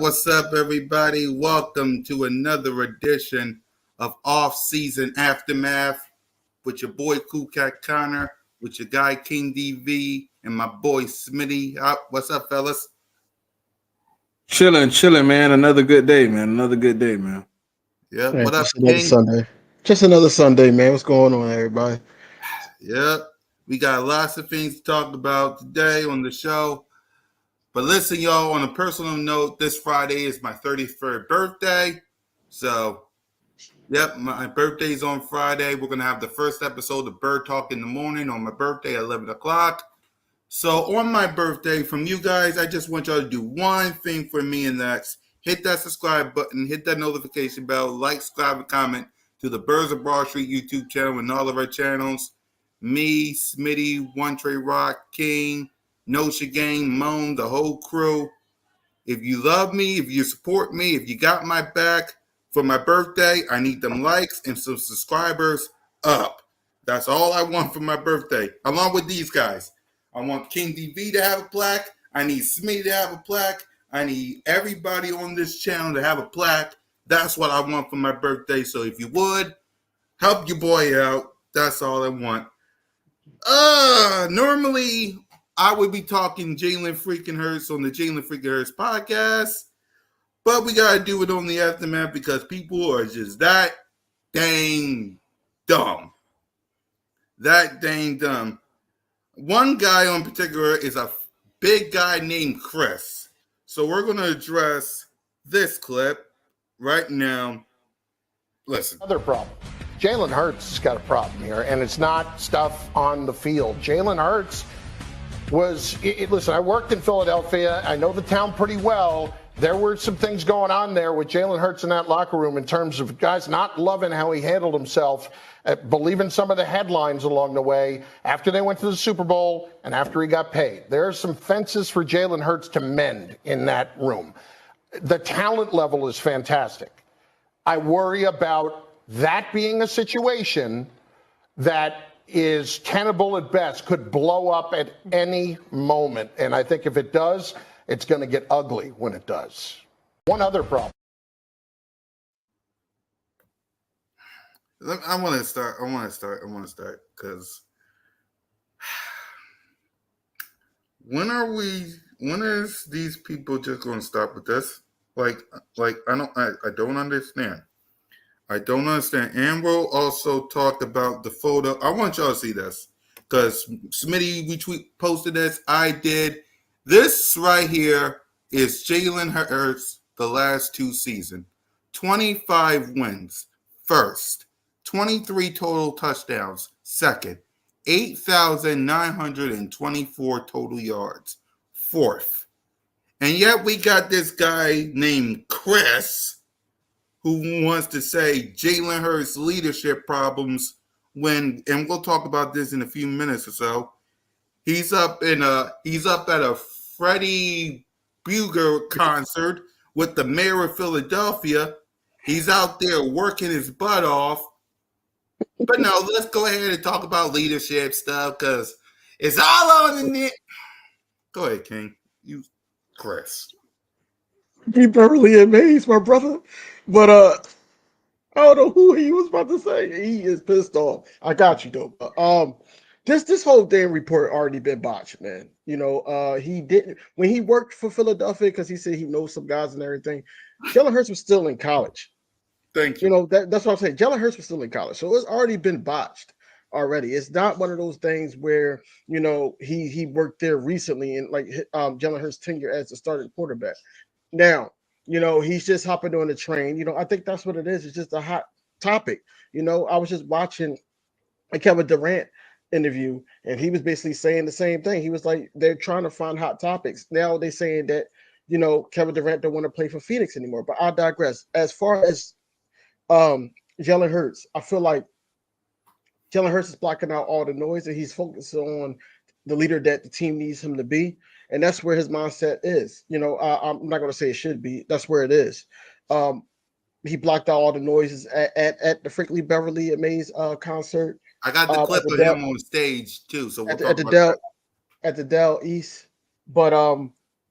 What's up, everybody? Welcome to another edition of Off-Season Aftermath with your boy Cool Cat Connor, with your guy King DV, and my boy Smitty. What's up, fellas? Chilling, man. Another good day, man. Yeah, Man, what up, another King? Sunday. Just another Sunday, man. What's going on, everybody? Yeah, we got lots of things to talk about today on the show. But listen, y'all, on a personal note, this Friday is my 33rd birthday. So, yep, my birthday's on Friday. We're going to have the first episode of Bird Talk in the morning on my birthday at 11 o'clock. So, on my birthday, from you guys, I just want y'all to do one thing for me, and that's hit that subscribe button, hit that notification bell, like, subscribe, and comment to the Birds of Broad Street YouTube channel and all of our channels. Me, Smitty, One Trey Rock, King, Nosha Gang, Moan, the whole crew. If you love me, if you support me, if you got my back for my birthday, I need them likes and some subscribers up. That's all I want for my birthday, along with these guys. I want King DV to have a plaque. I need Smitty to have a plaque. I need everybody on this channel to have a plaque. That's what I want for my birthday. So if you would, help your boy out. That's all I want. Normally, I would be talking Jalen freaking Hurts on the Jalen freaking Hurts podcast, but we got to do it on the Aftermath because people are just that dang dumb. That dang dumb. One guy in particular is a big guy named Chris. So we're going to address this clip right now. Listen. Other problem. Jalen Hurts has got a problem here, and it's not stuff on the field. Jalen Hurts listen, I worked in Philadelphia. I know the town pretty well. There were some things going on there with Jalen Hurts in that locker room in terms of guys not loving how he handled himself, believing some of the headlines along the way after they went to the Super Bowl and after he got paid. There are some fences for Jalen Hurts to mend in that room. The talent level is fantastic. I worry about that being a situation that is tenable at best, could blow up at any moment. And I think if it does, it's going to get ugly when it does. One other problem. I want to start because when is these people just going to stop with this? I don't understand. I don't understand. And we'll also talk about the photo. I want y'all to see this because Smitty posted this. I did. This right here is Jalen Hurts the last two seasons. 25 wins, first. 23 total touchdowns, second. 8,924 total yards, fourth. And yet we got this guy named Chris who wants to say Jalen Hurts' leadership problems and we'll talk about this in a few minutes or so. He's up at a Freddie Buger concert with the mayor of Philadelphia. He's out there working his butt off, But no, let's go ahead and talk about leadership stuff because it's all on the net. Go ahead, King. You, Chris. Be Beverly amazed, my brother. But I don't know who he was about to say. He is pissed off. I got you though. This whole damn report already been botched, man. He didn't when he worked for Philadelphia because he said he knows some guys and everything. Jalen Hurts was still in college. Thank you. That's what I'm saying. Jalen Hurts was still in college, so it's already been botched already. It's not one of those things where he worked there recently and like Jalen Hurts' tenure as the starting quarterback. Now, he's just hopping on the train. I think that's what it is. It's just a hot topic. I was just watching a Kevin Durant interview, and he was basically saying the same thing. He was like, they're trying to find hot topics. Now they're saying that, Kevin Durant don't want to play for Phoenix anymore. But I digress. As far as Jalen Hurts, I feel like Jalen Hurts is blocking out all the noise and he's focused on the leader that the team needs him to be. And that's where his mindset is. I'm not going to say it should be. That's where it is. He blocked out all the noises at the Frankly Beverly Mays concert. I got the clip of him on stage too. So we'll talk about that. At the Dell East. But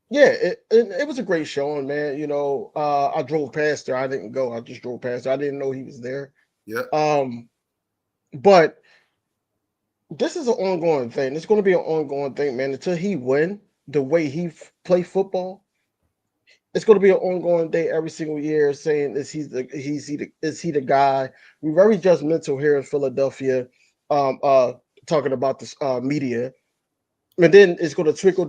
yeah, it was a great showing, man. I drove past there. I didn't go. I just drove past there. I didn't know he was there. Yeah. But this is an ongoing thing. It's going to be an ongoing thing, man. Until he win the way he play football, it's going to be an ongoing day every single year saying is he the guy. We're very judgmental here in Philadelphia, talking about this media. And then it's going to trickle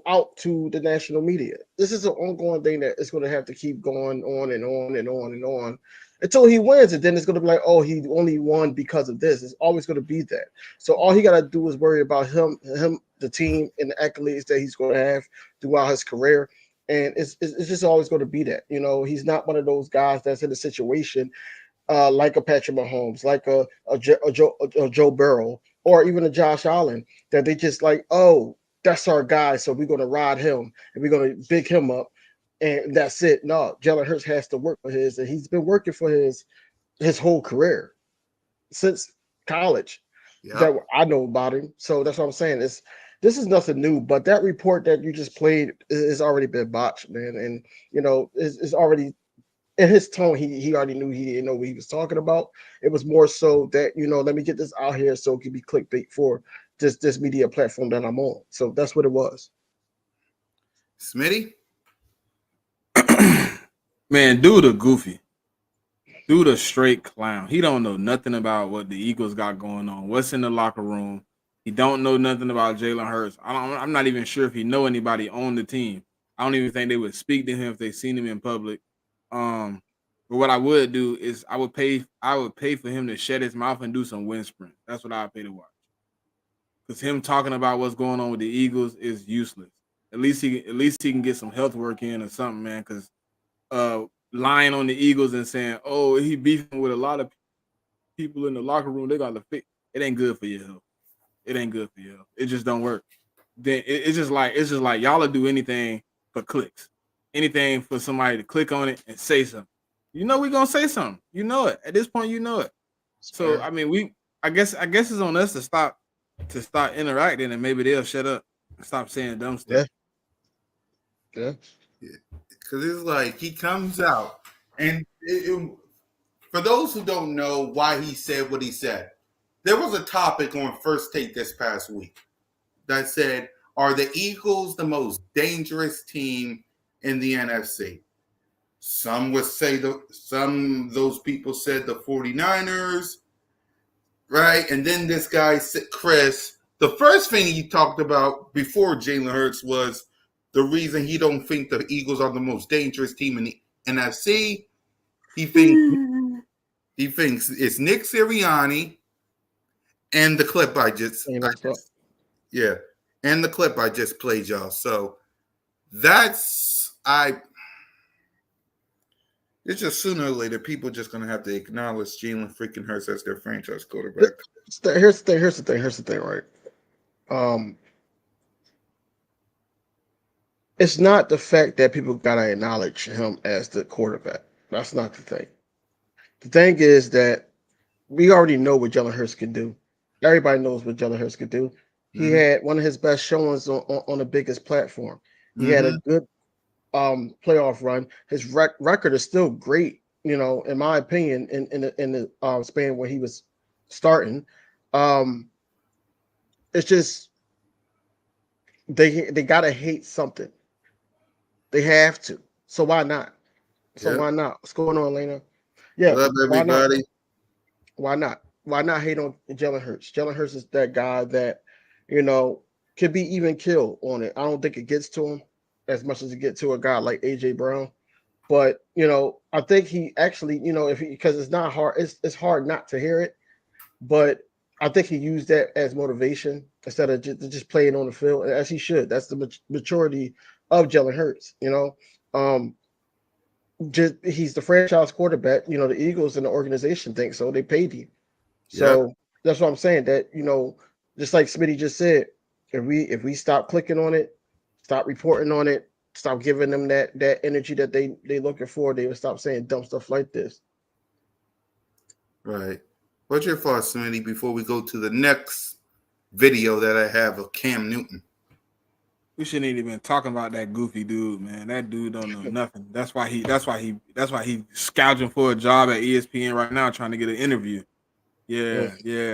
out to the national media. This is an ongoing thing that is going to have to keep going on and on and on and on until he wins. And then it's going to be like, oh, he only won because of this. It's always going to be that. So all he got to do is worry about him, the team, and the accolades that he's going to have throughout his career. And it's just always going to be that. He's not one of those guys that's in a situation like a Patrick Mahomes, like a Joe Burrow, or even a Josh Allen, that they just like, oh, that's our guy, so we're going to ride him and we're going to big him up, and that's it. No, Jalen Hurts has to work for his, and he's been working for his whole career since college. Yeah. That I know about him. So that's what I'm saying. This is nothing new, but that report that you just played has already been botched, man. And it's already in his tone. He already knew he didn't know what he was talking about. It was more so that let me get this out here so it can be clickbait for this media platform that I'm on. So that's what it was. Smitty, Man, dude a goofy. Dude a straight clown. He don't know nothing about what the Eagles got going on. What's in the locker room? He don't know nothing about Jalen Hurts. I'm not even sure if he know anybody on the team. I don't even think they would speak to him if they seen him in public. But what I would do is I would pay for him to shut his mouth and do some wind sprint. That's what I'd pay to watch. Because him talking about what's going on with the Eagles is useless. At least he can get some health work in or something, man. Because lying on the Eagles and saying, oh, he beefing with a lot of people in the locker room, they got to fix. It ain't good for your health. It ain't good for your health. It just don't work. Then it's just like y'all will do anything for clicks, anything for somebody to click on it and say something. We're gonna say something. It at this point. It. So I mean, I guess it's on us to start interacting, and maybe they'll shut up and stop saying dumb stuff. Yeah. Because it's like he comes out, and for those who don't know why he said what he said, there was a topic on First Take this past week that said, are the Eagles the most dangerous team in the NFC? Some would say those people said the 49ers, right? And then this guy, Chris, the first thing he talked about before Jalen Hurts was the reason he don't think the Eagles are the most dangerous team in the NFC. He thinks it's Nick Sirianni and the clip and the clip I just played y'all. So it's just sooner or later people just gonna have to acknowledge Jalen freaking Hurts as their franchise quarterback. Here's the thing, right? It's not the fact that people gotta acknowledge him as the quarterback. That's not the thing. The thing is that we already know what Jalen Hurts can do. Everybody knows what Jalen Hurts could do. He had one of his best showings on the biggest platform. He had a good playoff run. His record is still great, you know, in my opinion, in the span where he was starting. It's just they gotta hate something. They have to. So why not? Why not? What's going on, Lena? Yeah, what up, everybody? Why not? Why not hate on Jalen Hurts? Jalen Hurts is that guy that, you know, could be even killed on it. I don't think it gets to him as much as it gets to a guy like AJ Brown. But, you know, I think he actually, you know, because it's not hard, it's hard not to hear it. But I think he used that as motivation instead of just playing on the field, as he should. That's the maturity of Jalen Hurts, you know. He's the franchise quarterback. You know, the Eagles and the organization think so. They paid him. So that's what I'm saying. That, you know, just like Smitty just said, if we stop clicking on it, stop reporting on it, stop giving them that energy that they looking for, they would stop saying dumb stuff like this. Right. What's your thoughts, Smitty, before we go to the next video that I have of Cam Newton? We shouldn't even been talking about that goofy dude, man. That dude don't know nothing. That's why he scourging for a job at ESPN right now, trying to get an interview. Yeah.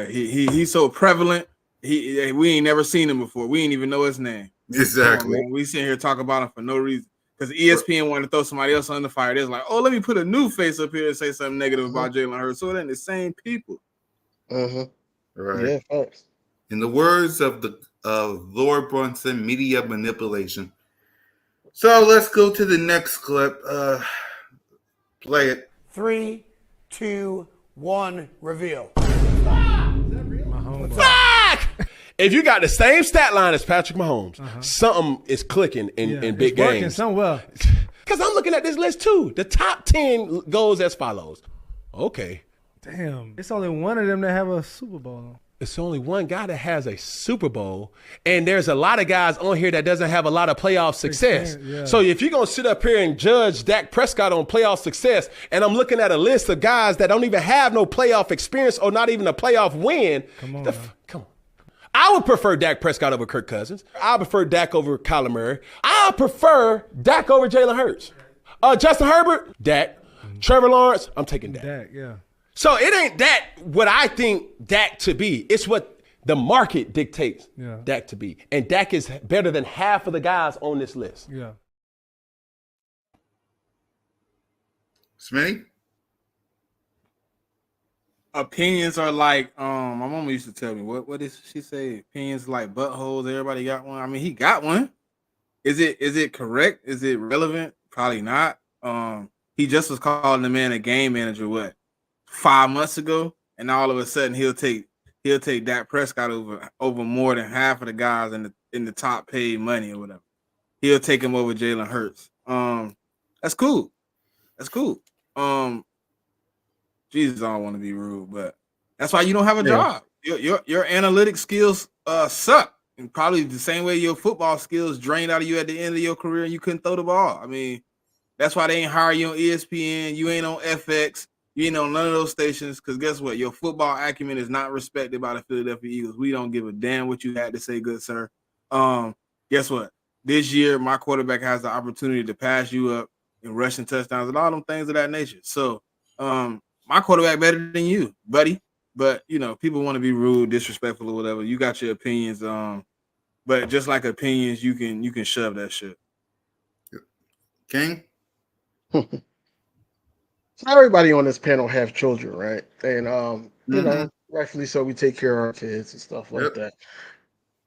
He's so prevalent. We ain't never seen him before. We ain't even know his name. Exactly. On, we sitting here talking about him for no reason. Because ESPN wanted to throw somebody else on the fire. They're like, oh, let me put a new face up here and say something negative about Jalen Hurts. So then the same people. Right. Yeah, thanks. In the words of Lord Brunson, media manipulation. So let's go to the next clip. Play it. 3, 2, 1, reveal. If you got the same stat line as Patrick Mahomes, something is clicking in big games. Somewhere. Because I'm looking at this list too. The top 10 goes as follows. Okay. Damn. It's only one of them that have a Super Bowl. It's only one guy that has a Super Bowl, and there's a lot of guys on here that doesn't have a lot of playoff success. Yeah. So if you're going to sit up here and judge Dak Prescott on playoff success, and I'm looking at a list of guys that don't even have no playoff experience or not even a playoff win. Come on. I would prefer Dak Prescott over Kirk Cousins. I prefer Dak over Kyler Murray. I prefer Dak over Jalen Hurts. Justin Herbert, Dak. Trevor Lawrence, I'm taking Dak. Dak, yeah. So it ain't that what I think Dak to be. It's what the market dictates Dak to be. And Dak is better than half of the guys on this list. Yeah. Smitty? Opinions are like, my mama used to tell me, what did she say? Opinions like buttholes, everybody got one. I mean, he got one. Is it correct? Is it relevant? Probably not. He just was calling the man a game manager, 5 months ago, and all of a sudden he'll take Dak Prescott over more than half of the guys in the top paid money or whatever. He'll take him over Jalen Hurts. That's cool. Jesus, I don't want to be rude, but that's why you don't have a job. Your analytic skills suck, and probably the same way your football skills drained out of you at the end of your career and you couldn't throw the ball. I mean, that's why they ain't hire you on ESPN. You ain't on FX. You ain't on none of those stations, because guess what? Your football acumen is not respected by the Philadelphia Eagles. We don't give a damn what you had to say, good sir. Guess what? This year, my quarterback has the opportunity to pass you up in rushing touchdowns and all them things of that nature. So, my quarterback better than you, buddy. But, you know, people want to be rude, disrespectful, or whatever. You got your opinions. But just like opinions, you can shove that shit. King? So everybody on this panel have children, right? And you know, rightfully so, we take care of our kids and stuff like that.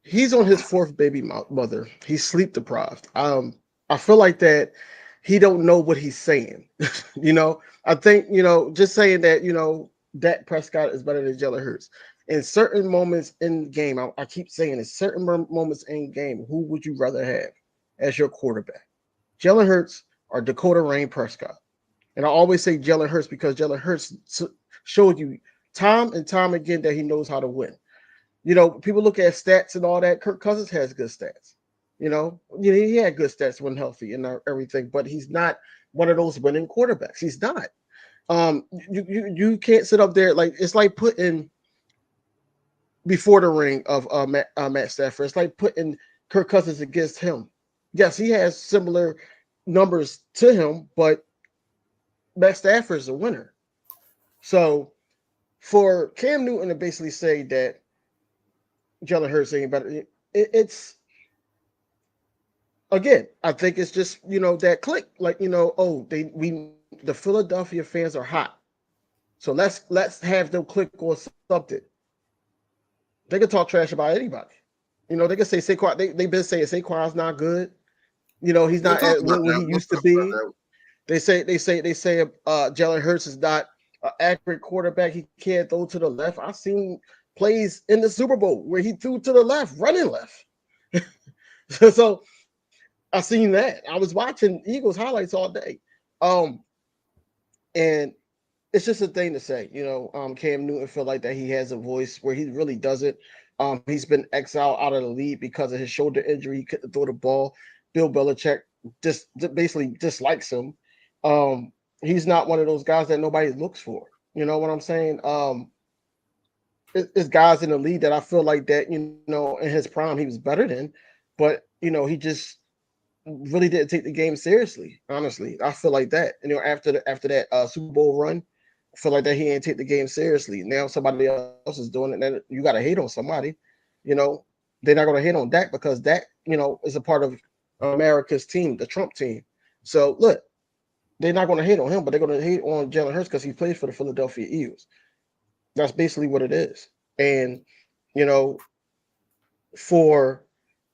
He's on his fourth baby mother. He's sleep deprived. I feel like that he don't know what he's saying. You know, I think, you know, just saying that, you know, Dak Prescott is better than Jalen Hurts. In certain moments in the game, I keep saying in certain moments in game, who would you rather have as your quarterback? Jalen Hurts or Dakota Rain Prescott? And I always say Jalen Hurts because Jalen Hurts showed you time and time again that he knows how to win. You know, people look at stats and all that. Kirk Cousins has good stats. You know, he had good stats when healthy and everything, but he's not one of those winning quarterbacks. He's not. You can't sit up there like it's like putting before the ring of Matt Stafford. It's like putting Kirk Cousins against him. Yes, he has similar numbers to him, but Matt Stafford is a winner. So for Cam Newton to basically say that Jalen Hurts ain't better, it's again, I think it's just that click, like the Philadelphia fans are hot, so let's have them click on something. They can talk trash about anybody, they can say Saquon. They've been saying Saquon's not good. He's not what he used to be. They say Jalen Hurts is not an accurate quarterback. He can't throw to the left. I've seen plays in the Super Bowl where he threw to the left, running left. So I seen that. I was watching Eagles highlights all day. And it's just a thing to say, Cam Newton feel like that he has a voice where he really doesn't. He's been exiled out of the league because of his shoulder injury. He couldn't throw the ball. Bill Belichick basically dislikes him. He's not one of those guys that nobody looks for. You know what I'm saying? It's guys in the league that I feel like that, in his prime, he was better than, but, he just really didn't take the game seriously. Honestly, I feel like that. After that Super Bowl run, I feel like that he didn't take the game seriously. Now somebody else is doing it. Then you got to hate on somebody. They're not going to hate on Dak because Dak, is a part of America's team, the Trump team. So look, they're not going to hate on him, but they're going to hate on Jalen Hurts because he plays for the Philadelphia Eagles. That's basically what it is. And for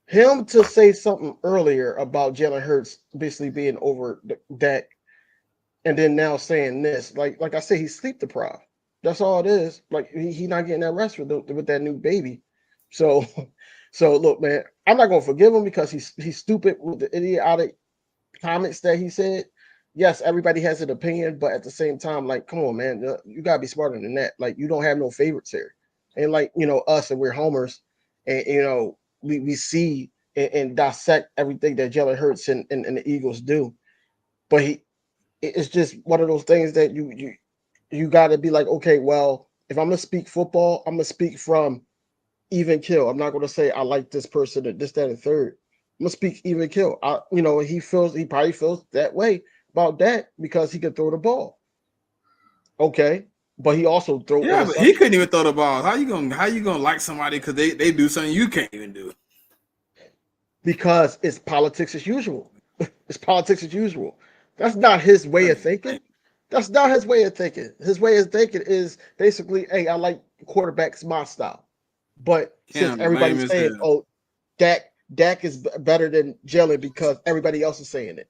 him to say something earlier about Jalen Hurts basically being over Dak, and then now saying this, like I said, he's sleep deprived. That's all it is. Like he not getting that rest with that new baby. So look, man, I'm not gonna forgive him because he's stupid with the idiotic comments that he said. Yes, everybody has an opinion, but at the same time, like, come on, man, you gotta be smarter than that. Like, you don't have no favorites here, and like us, and we're homers, and we see and dissect everything that Jalen Hurts and the Eagles do, but it's just one of those things that you got to be like, okay, well, if I'm gonna speak football, I'm gonna speak from even kill. I'm not gonna say I like this person or this, that, and third. I'm gonna speak even kill. He probably feels that way about that because he could throw the ball. Okay, but he also throw. Yeah, but he couldn't even throw the ball. How you gonna like somebody because they do something you can't even do? Because it's politics as usual. It's politics as usual. That's not his way of thinking. That's not his way of thinking. His way of thinking is basically, hey, I like quarterbacks my style. But since everybody's saying, oh, Dak is better than Jalen because everybody else is saying it.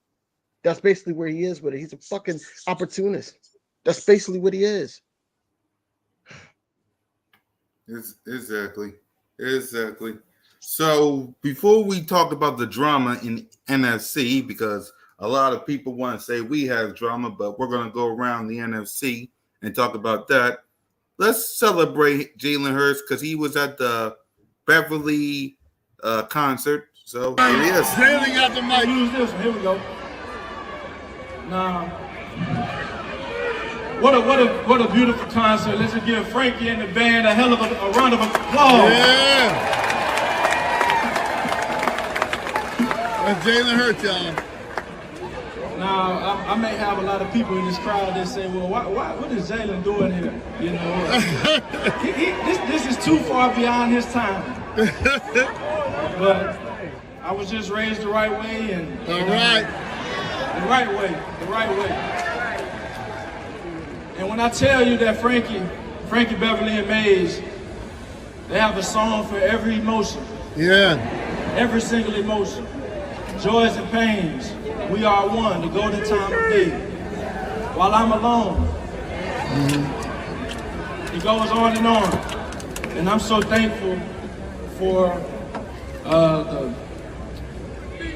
That's basically where he is with it. He's a fucking opportunist. That's basically what he is. Exactly. So before we talk about the drama in NFC, because a lot of people want to say we have drama, but we're going to go around the NFC and talk about that. Let's celebrate Jalen Hurts because he was at the Beverly concert. So here he is. Jalen got the mic. Use this one. Here we go. Now, what a beautiful concert. Let's just give Frankie and the band a hell of a round of applause. Yeah. That's Jalen Hurts, y'all. Now, I may have a lot of people in this crowd that say, well, what is Jalen doing here? This is too far beyond his time. But I was just raised the right way. And the right way. And when I tell you that Frankie Beverly and Mays, they have a song for every emotion. Yeah. Every single emotion. Joys and pains. We are one, the golden time of day. While I'm alone, It goes on and on. And I'm so thankful for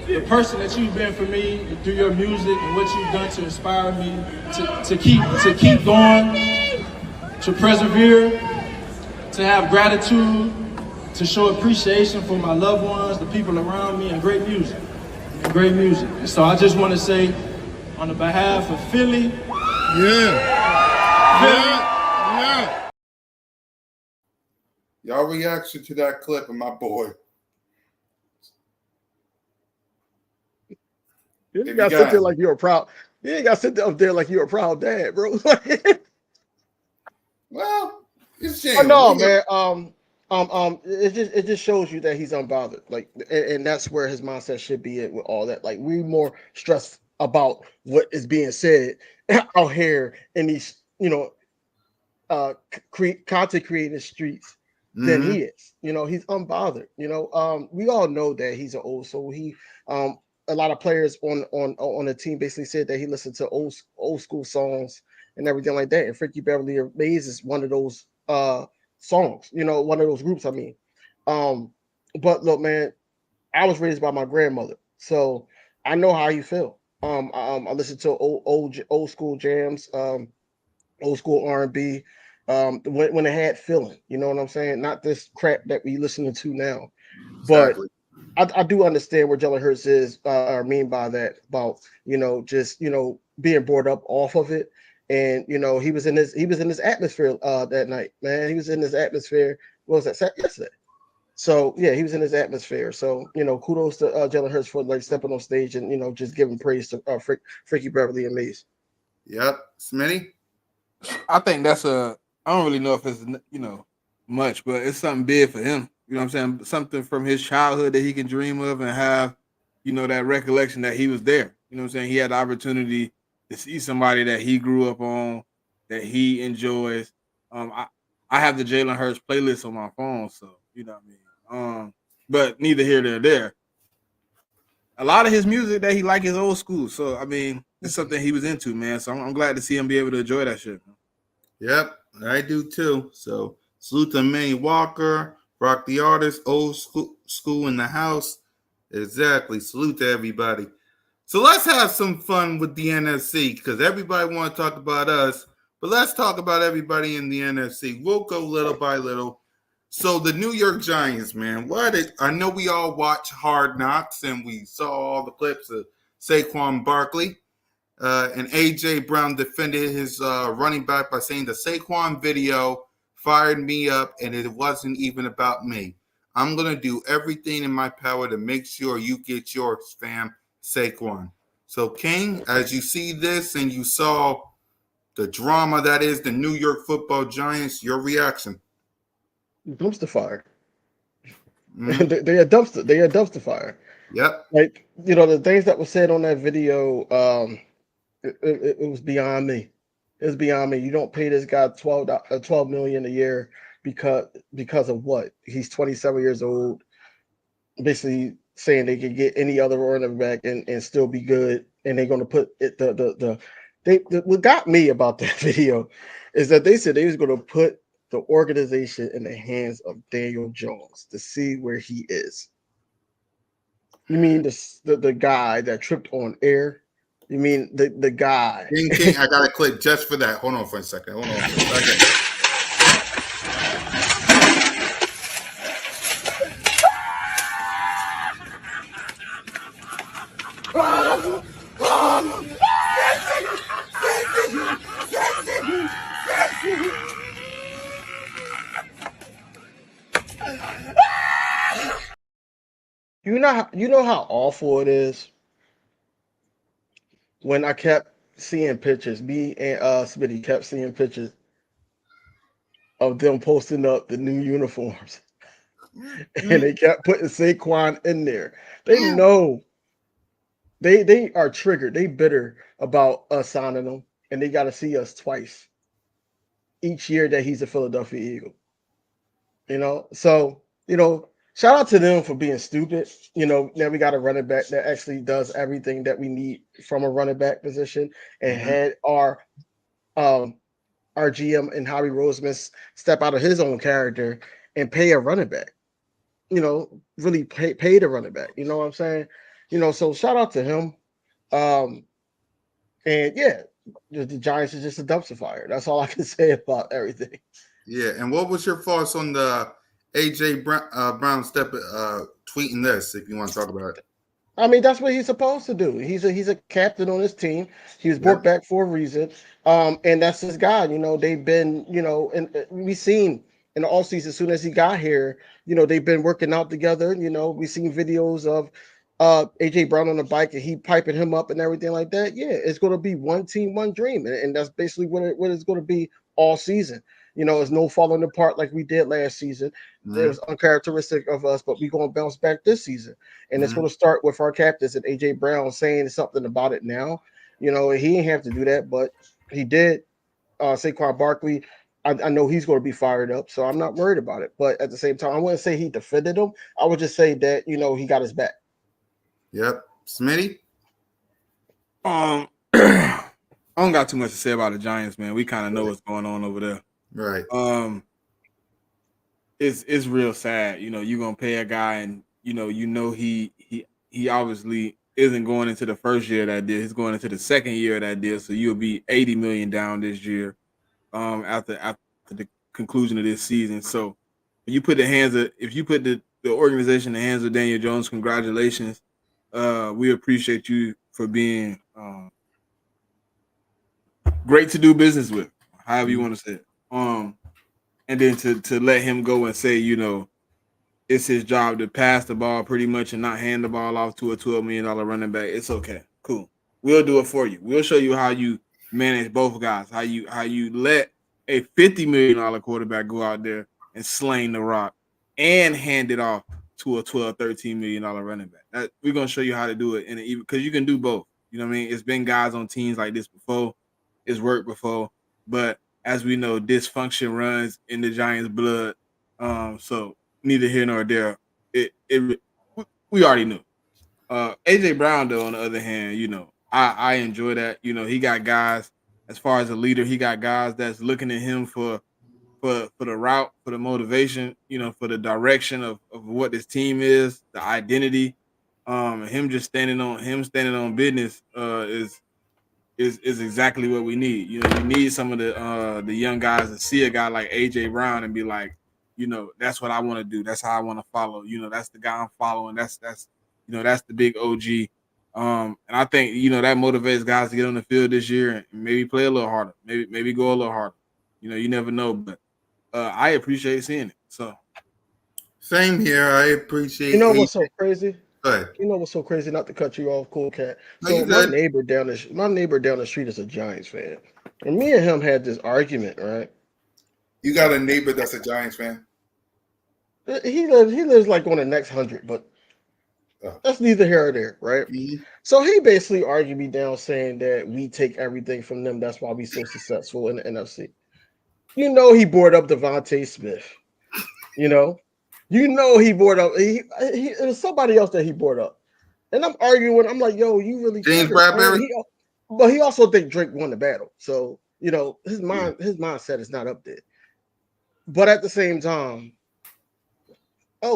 the person that you've been for me through your music and what you've done to inspire me to keep going, to persevere, to have gratitude, to show appreciation for my loved ones, the people around me, and great music. And so I just want to say, on the behalf of Philly, Yeah. Y'all reaction to that clip of my boy. You If ain't you got to sit got there it. like you're a proud. You ain't got to sit up there like you're a proud dad, bro. Well, it's Oh Jalen. no, We man. It just shows you that he's unbothered. Like, and that's where his mindset should be at with all that. Like, we more stressed about what is being said out here in these, content creating streets than Mhm. he is. He's unbothered. We all know that he's an old soul. A lot of players on the team basically said that he listened to old school songs and everything like that. And Frankie Beverly Maze is one of those songs, one of those groups. I mean, but look, man, I was raised by my grandmother, so I know how you feel. I listen to old school jams, old school R&B, when it had feeling. You know what I'm saying? Not this crap that we listening to now. But Exactly. I do understand where Jalen Hurts is, or mean by that, about just being brought up off of it, and he was in his atmosphere that night, man. He was in his atmosphere. What was that? Yesterday. So yeah, he was in his atmosphere. So kudos to Jalen Hurts for like stepping on stage and just giving praise to Frankie Beverly and Maze. Yep. Smitty? I think that's I don't really know if it's much, but it's something big for him. You know what I'm saying? Something from his childhood that he can dream of and have, that recollection that he was there. You know what I'm saying? He had the opportunity to see somebody that he grew up on, that he enjoys. I have the Jalen Hurts playlist on my phone, so you know what I mean. But neither here nor there. A lot of his music that he like is old school, so I mean, it's something he was into, man. So I'm glad to see him be able to enjoy that shit. Yep, I do too. So salute to Manny Walker, Rock the Artist, old school in the house. Exactly. Salute to everybody. So let's have some fun with the NFC because everybody want to talk about us, but let's talk about everybody in the NFC. We'll go little by little. So the New York Giants, man, I know we all watch Hard Knocks and we saw all the clips of Saquon Barkley. And A.J. Brown defended his running back by saying the Saquon video fired me up and it wasn't even about me. I'm going to do everything in my power to make sure you get yours, fam, Saquon. So, King, as you see this and you saw the drama that is the New York Football Giants, your reaction? Dumpster fire. Mm-hmm. They a dumpster fire. Yep. Like the things that were said on that video, it was beyond me. It was beyond me. You don't pay this guy $12 million a year because of what? He's 27 years old, basically saying they could get any other running back and still be good, and they're going to put it what got me about that video is that they said they was going to put the organization in the hands of Daniel Jones to see where he is. You mean the guy that tripped on air? You mean the guy? King, I got a clip just for that. Hold on for a second. You know how awful it is when I kept seeing pictures. Me and Smitty kept seeing pictures of them posting up the new uniforms, and they kept putting Saquon in there. They know they are triggered. They bitter about us signing them, and they got to see us twice each year that he's a Philadelphia Eagle. So shout out to them for being stupid. Now we got a running back that actually does everything that we need from a running back position, and had our GM and Howie Roseman step out of his own character and pay a running back. Really pay the running back. You know what I'm saying? So shout out to him. And yeah, the Giants is just a dumpster fire. That's all I can say about everything. Yeah, and what was your thoughts on the A.J. Brown tweeting this, if you want to talk about it? I mean, that's what he's supposed to do. He's a captain on his team. He was brought back for a reason. And that's his guy. You know, they've been, you know, and we seen in the offseason, as soon as he got here, you know, they've been working out together. You know, we seen videos of AJ Brown on the bike and he piping him up and everything like that. Yeah, it's gonna be one team, one dream. And that's basically what it's gonna be all season. You know, it's no falling apart like we did last season. It was uncharacteristic of us, but we're gonna bounce back this season. And it's going to start with our captains and AJ Brown saying something about it now. You know, he didn't have to do that, but he did. Saquon Barkley, I know he's going to be fired up, so I'm not worried about it. But at the same time, I wouldn't say he defended him. I would just say that, you know, he got his back. Yep. Smitty? I don't got too much to say about the Giants, man. We kind of know what's going on over there. Right. It's real sad. You know, you're gonna pay a guy, and you know he obviously isn't going into the first year of that deal. He's going into the second year of that deal. So you'll be $80 million down this year, after the conclusion of this season. So if you put the organization in the hands of Daniel Jones, congratulations. We appreciate you for being great to do business with, however you want to say it. And then to let him go and say, you know, it's his job to pass the ball pretty much and not hand the ball off to a $12 million running back. It's okay. Cool. We'll do it for you. We'll show you how you manage both guys, how you let a $50 million quarterback go out there and sling the rock and hand it off to a $12, $13 million running back. We're going to show you how to do it, because you can do both. You know what I mean? It's been guys on teams like this before. It's worked before. But as we know, dysfunction runs in the Giants' blood. So neither here nor there. We already knew. AJ Brown, though, on the other hand, you know, I enjoy that. You know, he got guys, as far as a leader, he got guys that's looking at him for the route, for the motivation, you know, for the direction of what this team is, the identity. Him standing on business is exactly what we need. You know, you need some of the young guys to see a guy like AJ Brown and be like, you know, that's what I want to do. That's how I want to follow. You know, that's the guy I'm following. That's you know, that's the big OG. And I think, you know, that motivates guys to get on the field this year and maybe play a little harder, maybe go a little harder. You know, you never know, but I appreciate seeing it. So same here. I appreciate. You know what's so crazy? Go ahead. You know what's so crazy? Not to cut you off, Cool Cat. No, So you my good. neighbor down the street is a Giants fan, and me and him had this argument, right? You got a neighbor that's a Giants fan? He lives like on the next 100, but that's neither here or there, right? Mm-hmm. So he basically argued me down, saying that we take everything from them. That's why we so successful in the NFC. You know, he brought up Devontae Smith. You know he brought up it was somebody else that he brought up, and I'm arguing. I'm like, yo, you really James triggered, Bradbury? but he also think Drake won the battle. So you know his mindset is not up there. But at the same time,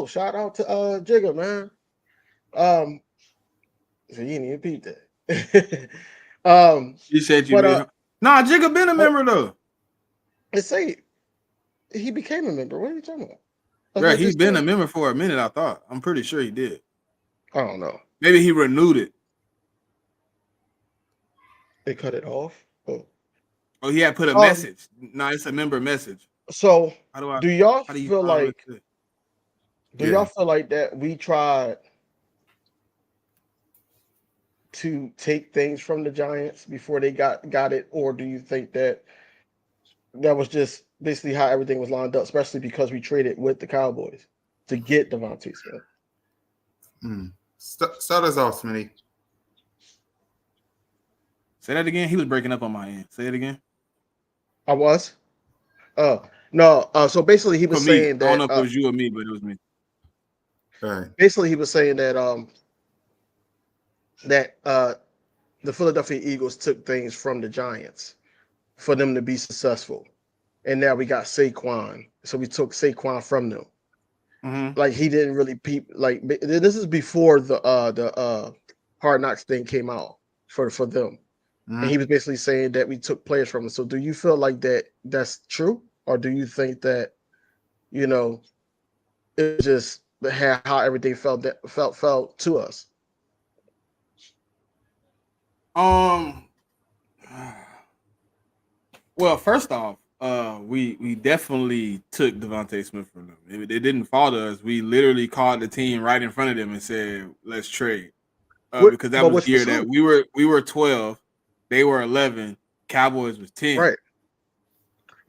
shout out to Jigga, man. So you didn't even peep that. You said you knew. Nah, Jigga been a member though. Let's say he became a member. What are you talking about? Right, he's been a member for a minute, I thought. I'm pretty sure he did. I don't know. Maybe he renewed it. They cut it off. Oh, he had put a message. No, it's a member message. So do y'all feel like that we tried to take things from the Giants before they got it, or do you think that was just basically how everything was lined up, especially because we traded with the Cowboys to get Devontae Smith? Start us off, Smitty. Say that again. He was breaking up on my end. Say it again. I was. No. So basically, he was saying that. I don't know if it was you or me, but it was me. All right. Basically, he was saying that the Philadelphia Eagles took things from the Giants for them to be successful, and now we got Saquon, so we took Saquon from them. Mm-hmm. Like he didn't really peep. Like this is before the Hard Knocks thing came out for them, and he was basically saying that we took players from them. So do you feel like that's true, or do you think that it just how everything felt to us? Well, first off, we definitely took Devontae Smith from them. It didn't fall to us. We literally called the team right in front of them and said, "Let's trade," because that but was which the year was that who? we were 12, they were 11, Cowboys was 10. Right,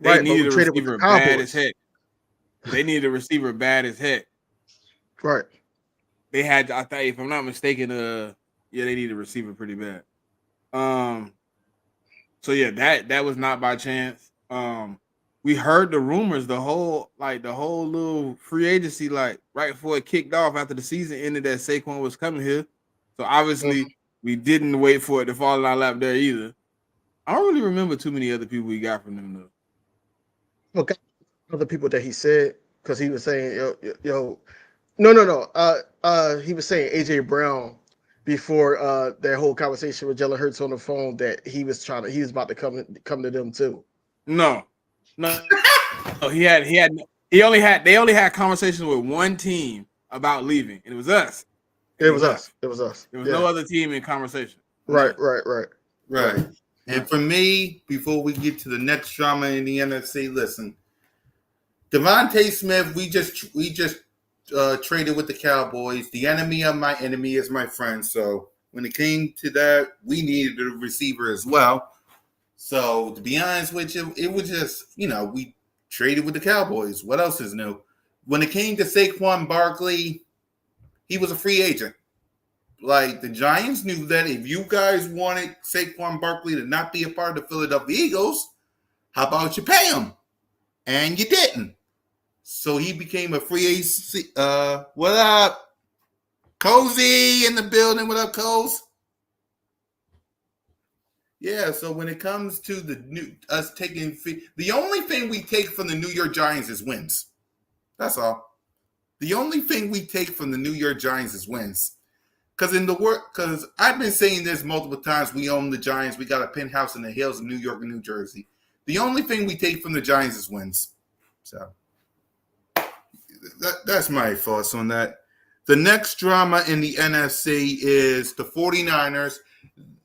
They right. But needed we a traded with the receiver bad as Cowboys. heck. They needed a receiver bad as heck. Right. They had, I think, if I'm not mistaken, yeah, they needed a receiver pretty bad. So yeah, that was not by chance. We heard the rumors, the whole little free agency, like right before it kicked off after the season ended, that Saquon was coming here. So obviously we didn't wait for it to fall in our lap there either. I don't really remember too many other people we got from them though. Okay. Other people that he said, because he was saying, no. He was saying AJ Brown before that whole conversation with Jalen Hurts on the phone, that he was about to come to them too. No. They only had conversations with one team about leaving, and it was us. It was us. There was no other team in conversation. Right. And for me, before we get to the next drama in the NFC, listen, Devontae Smith, we just traded with the Cowboys. The enemy of my enemy is my friend. So when it came to that, we needed a receiver as well. So to be honest with you, it was just, we traded with the Cowboys. What else is new? When it came to Saquon Barkley, he was a free agent. Like, the Giants knew that if you guys wanted Saquon Barkley to not be a part of the Philadelphia Eagles, how about you pay him? And you didn't. So he became a free agent. What up? Cozy in the building. What up, Coz? Yeah, so when it comes to us taking the only thing we take from the New York Giants is wins. That's all. The only thing we take from the New York Giants is wins. Because I've been saying this multiple times, we own the Giants. We got a penthouse in the hills of New York and New Jersey. The only thing we take from the Giants is wins. So that's my thoughts on that. The next drama in the NFC is the 49ers.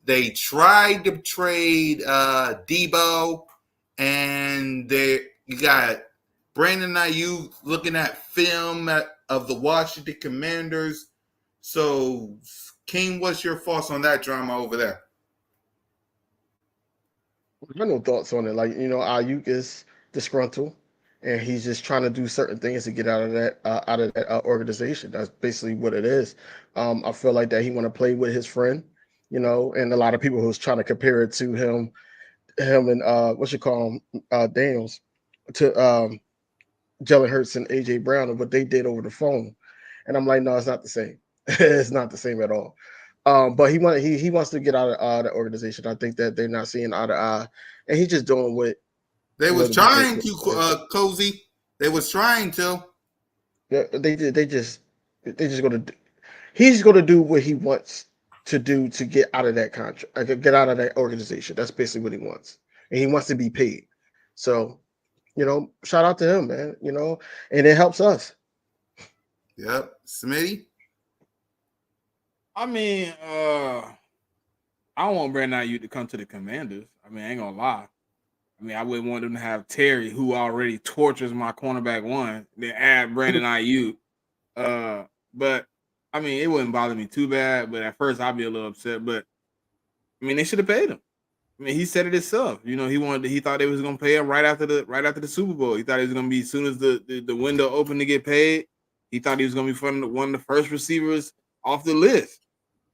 They tried to trade Debo, and you got Brandon Ayuk looking at film of the Washington Commanders. So, King, what's your thoughts on that drama over there? I have no thoughts on it. Like, Ayuk is disgruntled, and he's just trying to do certain things to get out of that organization. That's basically what it is. I feel like that he want to play with his friend, and a lot of people who's trying to compare it to him and Daniels, to Jalen Hurts and AJ Brown and what they did over the phone. And I'm like, no, it's not the same. It's not the same at all. But he wants to get out of the organization. I think that they're not seeing eye to eye, and he's just doing what they was trying to. Cozy, they was trying to. Yeah, they did. He's going to do what he wants to do to get out of that contract, get out of that organization. That's basically what he wants, and he wants to be paid. So, shout out to him, man. And it helps us. Yep, Smitty. I mean, I don't want Brandon Ayuk to come to the Commanders. I mean, I ain't gonna lie. I mean, I wouldn't want them to have Terry, who already tortures my cornerback one, then add Brandon Ayuk. But I mean, it wouldn't bother me too bad. But at first, I'd be a little upset. But I mean, they should have paid him. I mean, he said it himself. He thought they was gonna pay him right after the Super Bowl. He thought it was gonna be as soon as the window opened to get paid. He thought he was gonna be one of the first receivers off the list.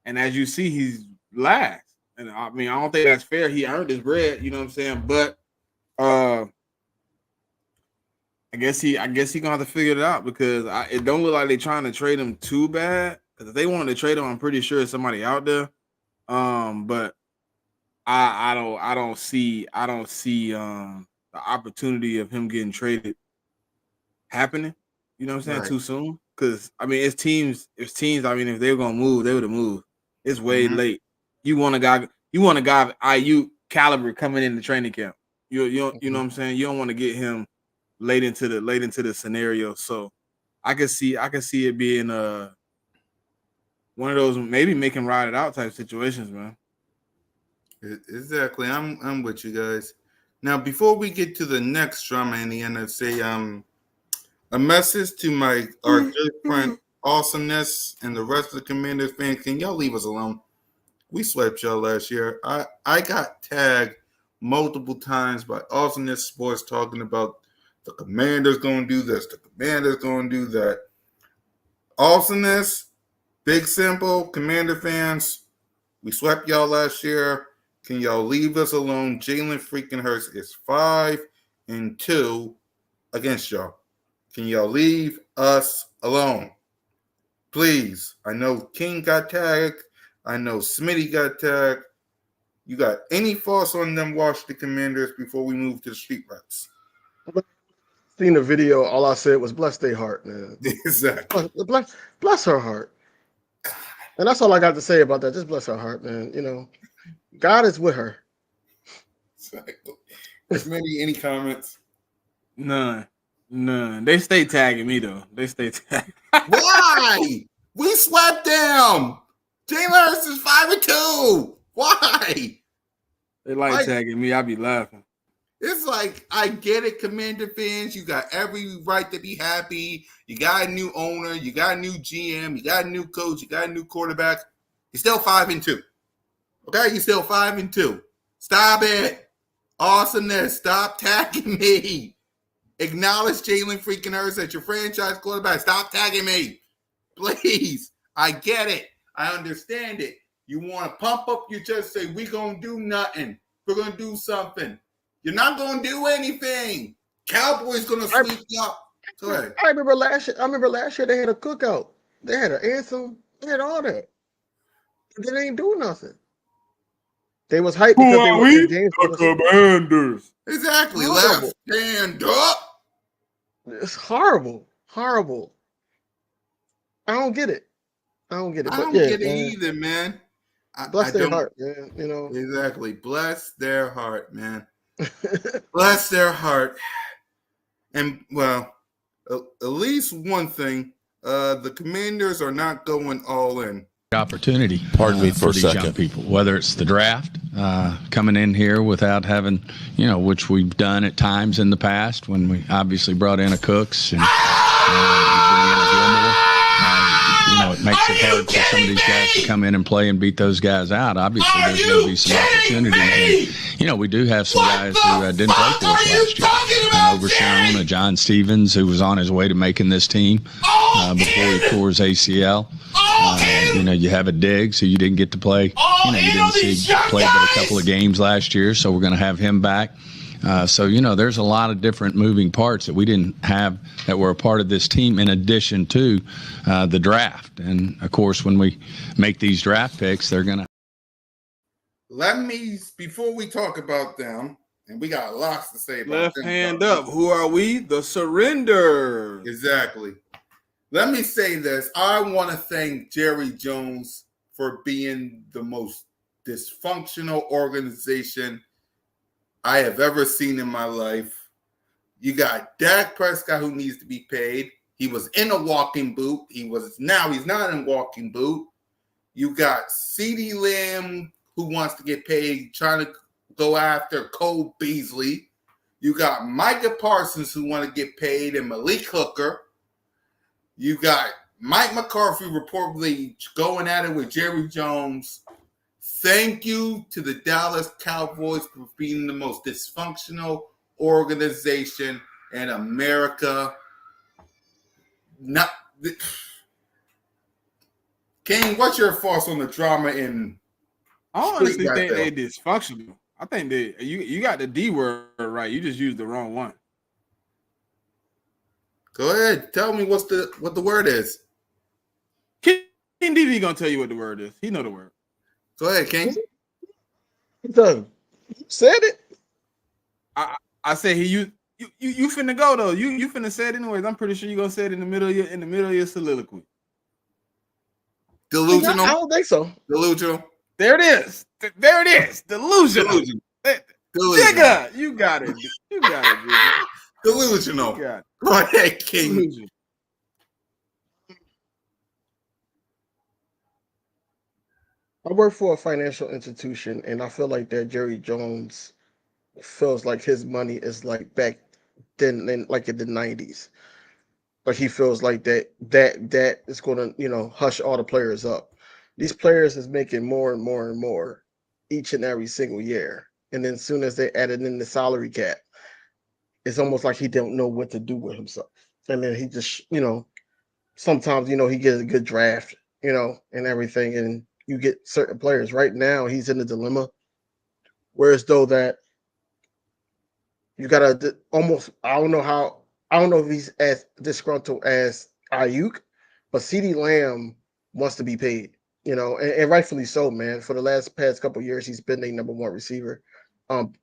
And as you see, he's last. And I mean, I don't think that's fair. He earned his bread, you know what I'm saying? But I guess he gonna have to figure it out, because it don't look like they're trying to trade him too bad. Because if they wanted to trade him, I'm pretty sure it's somebody out there. But I don't see the opportunity of him getting traded happening. You know what I'm saying? Right. Too soon. Because I mean, it's teams. I mean, if they were gonna move, they would have moved. It's way late. You want a guy IU caliber coming in the training camp. You know what I'm saying? You don't want to get him late into the scenario. So I can see it being one of those maybe make him ride it out type situations, man. Exactly. I'm with you guys. Now, before we get to the next drama in the NFC, a message to our good friend Awesomeness and the rest of the Commanders fans. Can y'all leave us alone? We swept y'all last year. I got tagged multiple times by Awesomeness Sports talking about the Commanders going to do this, the Commanders going to do that. Awesomeness, Big Simple, Commander fans, we swept y'all last year. Can y'all leave us alone? Jalen freaking Hurts is 5-2 against y'all. Can y'all leave us alone? Please. I know King got tagged. I know Smitty got tagged. You got any thoughts on them Washington Commanders before we move to the street rats? Seen the video, all I said was bless their heart, man. Exactly. Bless her heart. And that's all I got to say about that. Just bless her heart, man. You know, God is with her. Exactly. Smitty, any comments? None. They stay tagging me though. They stay tagging. Why? We swept them. Jalen Hurts is 5-2. Why? They like tagging me. I be laughing. It's like, I get it, Commander fans. You got every right to be happy. You got a new owner. You got a new GM. You got a new coach. You got a new quarterback. You're still 5-2. Okay? You're still 5-2. Stop it. Awesomeness. Stop tagging me. Acknowledge Jalen freaking Hurts as your franchise quarterback. Stop tagging me. Please. I get it. I understand it. You want to pump up your chest, say, we're going to do nothing. We're going to do something. You're not going to do anything. Cowboys going to sweep you up. Go ahead. I remember last year they had a cookout. They had an anthem. They had all that. They didn't do nothing. They was hyped because they were games. The Commanders. Exactly. Let's stand up. It's horrible. Horrible. I don't get it. I don't get it either, man. Bless their heart, man. You know. Exactly. Bless their heart, man. Bless their heart. And, well, at least one thing, the Commanders are not going all in. Opportunity. Pardon me for a these second. young people, whether it's the draft, coming in here without having, which we've done at times in the past when we obviously brought in a Cooks and it makes it hard for some of these guys to come in and play and beat those guys out. Obviously, there's going to be some opportunities. And, we do have some guys who didn't play for us last year. Overshown, John Stevens, who was on his way to making this team before he tore his ACL. You have a Diggs who you didn't get to play. You didn't see play but a couple of games last year, so we're going to have him back. There's a lot of different moving parts that we didn't have that were a part of this team in addition to the draft. And, of course, when we make these draft picks, they're going to. Before we talk about them, and we got lots to say about Left them. hand up. Who are we? The Surrender. Exactly. Let me say this. I want to thank Jerry Jones for being the most dysfunctional organization I have ever seen in my life. You got Dak Prescott who needs to be paid. He was in a walking boot. Now he's not in a walking boot. You got CeeDee Lamb who wants to get paid, trying to go after Cole Beasley. You got Micah Parsons who want to get paid and Malik Hooker. You got Mike McCarthy reportedly going at it with Jerry Jones. Thank you to the Dallas Cowboys for being the most dysfunctional organization in America. King, what's your thoughts on the drama in? I honestly think they dysfunctional. I think you got the D word right. You just used the wrong one. Go ahead. Tell me what the word is. King DV gonna tell you what the word is. He know the word. Go ahead, King. You said it. I said you finna go though. You finna say it anyways. I'm pretty sure you gonna say it in the middle of your soliloquy. Delusional. I don't think so. Delusional. There it is. There it is. Delusional. Jigga, you got it. You got it, Jigga. Delusional. You got it. Go ahead, King. Delusional. I work for a financial institution, and I feel like that Jerry Jones feels like his money is like back then, like in the '90s. Like he feels like that is going to hush all the players up. These players is making more and more and more each and every single year, and then as soon as they added in the salary cap, it's almost like he don't know what to do with himself. And then he just sometimes he gets a good draft, and everything, and you get certain players. Right now, he's in a dilemma. Whereas though that you gotta almost, I don't know if he's as disgruntled as Ayuk, but CeeDee Lamb wants to be paid, and rightfully so, man. For the past couple of years, he's been the number one receiver.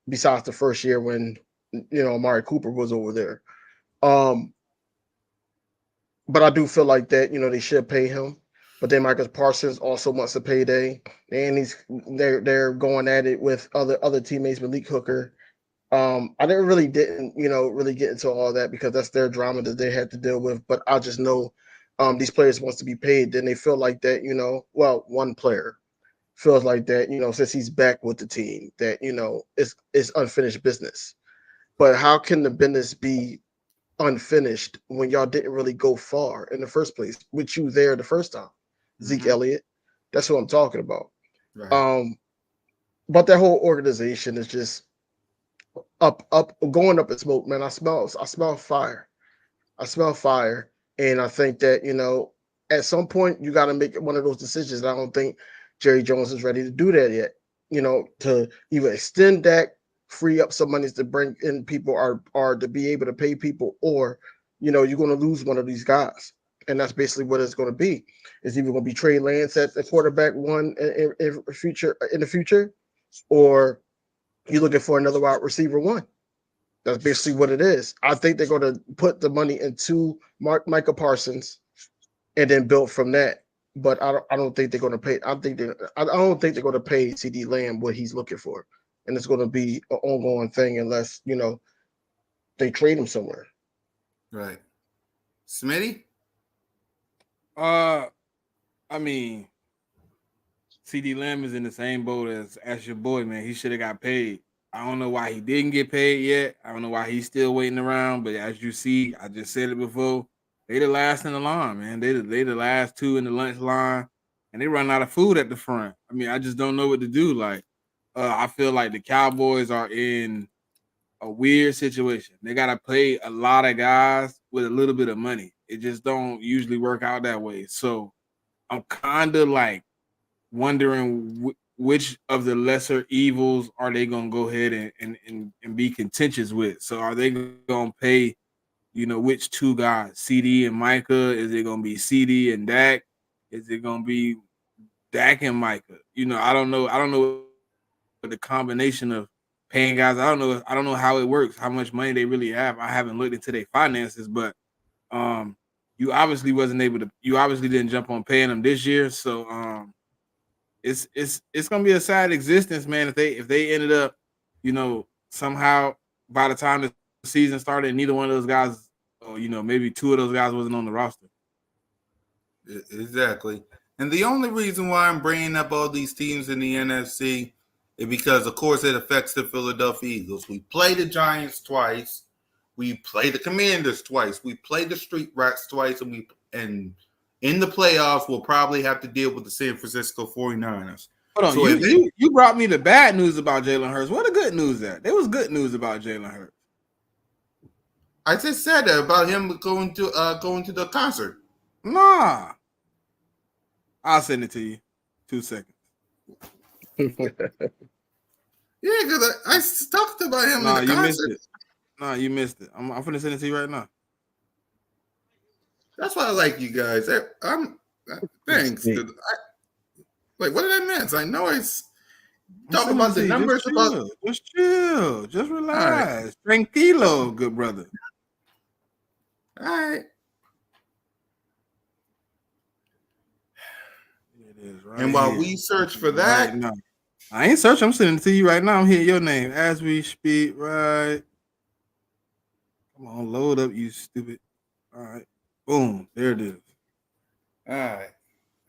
Besides the first year when Amari Cooper was over there. But I do feel like that, they should pay him. But then Michael Parsons also wants a payday, and they're going at it with other teammates, Malik Hooker. I didn't really get into all that because that's their drama that they had to deal with. But I just know these players wants to be paid. Then they feel like that, one player feels like that, since he's back with the team, that it's unfinished business. But how can the business be unfinished when y'all didn't really go far in the first place with you there the first time? Zeke Elliott, that's what I'm talking about. Right. But that whole organization is just going up in smoke, man. I smell fire. I smell fire, and I think that at some point you got to make one of those decisions. I don't think Jerry Jones is ready to do that yet. To either extend that, free up some money to bring in people, or to be able to pay people, or you're going to lose one of these guys, and that's basically what it's going to be. It's either going to be Trey Lance at the quarterback one in the future, or you're looking for another wide receiver one. That's basically what it is. I think they're going to put the money into Micah Parsons and then build from that. But I don't think they're going to pay. I don't think they're going to pay CeeDee Lamb what he's looking for, and it's going to be an ongoing thing unless they trade him somewhere. Right. Smitty? I mean, CeeDee Lamb is in the same boat as your boy, man. He should have got paid. I don't know why he didn't get paid yet. I don't know why he's still waiting around. But as you see, I just said it before. They the last in the line, man. They the last two in the lunch line, and they run out of food at the front. I mean, I just don't know what to do. Like, I feel like the Cowboys are in a weird situation. They gotta pay a lot of guys with a little bit of money. It just don't usually work out that way. So I'm kind of like wondering which of the lesser evils are they gonna go ahead and be contentious with. So are they gonna pay, which two guys, CD and Micah? Is it gonna be CD and Dak? Is it gonna be Dak and Micah? I don't know. I don't know the combination of paying guys. I don't know how it works, how much money they really have. I haven't looked into their finances, but you obviously didn't jump on paying them this year. So it's gonna be a sad existence, man. If they ended up, somehow by the time the season started, neither one of those guys, or maybe two of those guys wasn't on the roster. Exactly. And the only reason why I'm bringing up all these teams in the NFC is because, of course, it affects the Philadelphia Eagles. We play the Giants twice. We play the Commanders twice. We play the Street Rats twice, and in the playoffs, we'll probably have to deal with the San Francisco 49ers. Hold on, So you brought me the bad news about Jalen Hurts. What the good news at? There was good news about Jalen Hurts. I just said that about him going to the concert. Nah. I'll send it to you. 2 seconds. Yeah, because I talked about him in the concert. Missed it. Nah, you missed it. I'm going to send it to you right now. That's why I like you guys. Thanks. What did I miss? I know I talk about the numbers. Just chill. Just relax. Right. Tranquilo, good brother. All right. It is right. And while we search for that, right now. I ain't searching. I'm sending it to you right now. I'm hearing your name as we speak. Right. Come on, load up, you stupid. All right. Boom. There it is. All right.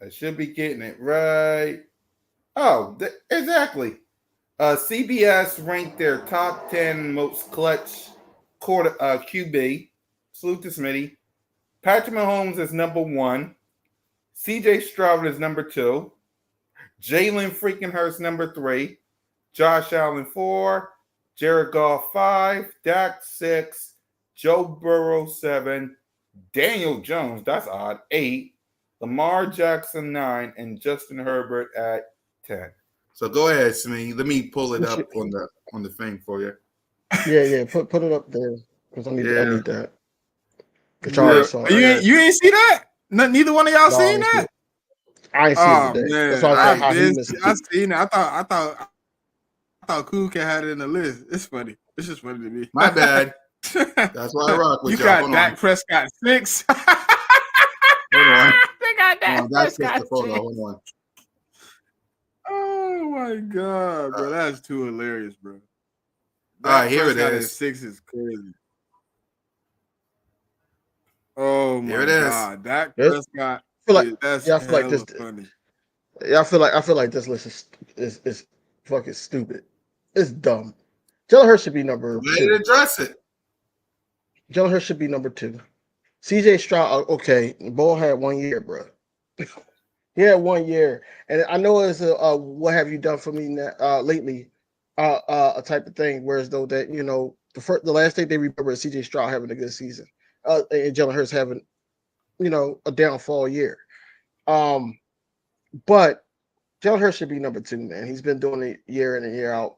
I should be getting it right Oh, exactly. CBS ranked their top 10 most clutch QB. Salute to Smitty. Patrick Mahomes is number 1. CJ Stroud is number 2. Jalen freaking Hurts number 3. Josh Allen 4. Jared Goff 5. Dak 6. Joe Burrow 7. Daniel Jones, that's odd, 8. Lamar Jackson 9. And Justin Herbert at 10. So go ahead, Smitty. Let me pull it up on the thing for you. Yeah. Put it up there because I need that. You ain't see that? Neither one of y'all seen that? I ain't seen it today. Man. That's why I missed it. I seen it. I thought Kuka had it in the list. It's funny. It's just funny to me. My bad. That's why I rock with you. y'all. You got Dak Prescott 6. Hold on. They got Dak Prescott 6. Hold on. Oh my god, bro. That's too hilarious, bro. All right, here it Prescott is. 6 is crazy. Oh my god. Dak Prescott. I feel like this. Funny. Yeah, I feel like this list is fucking stupid. It's dumb. Jalen Hurts should be number 2. Address it. Jalen Hurts should be number 2. CJ Stroud, okay. Ball had 1 year, bro. He had 1 year, and I know it's a what have you done for me lately, a type of thing. Whereas though that the last thing they remember is CJ Stroud having a good season, and Jalen Hurts having a downfall year. But Jalen Hurts should be number 2, man. He's been doing it year in and year out.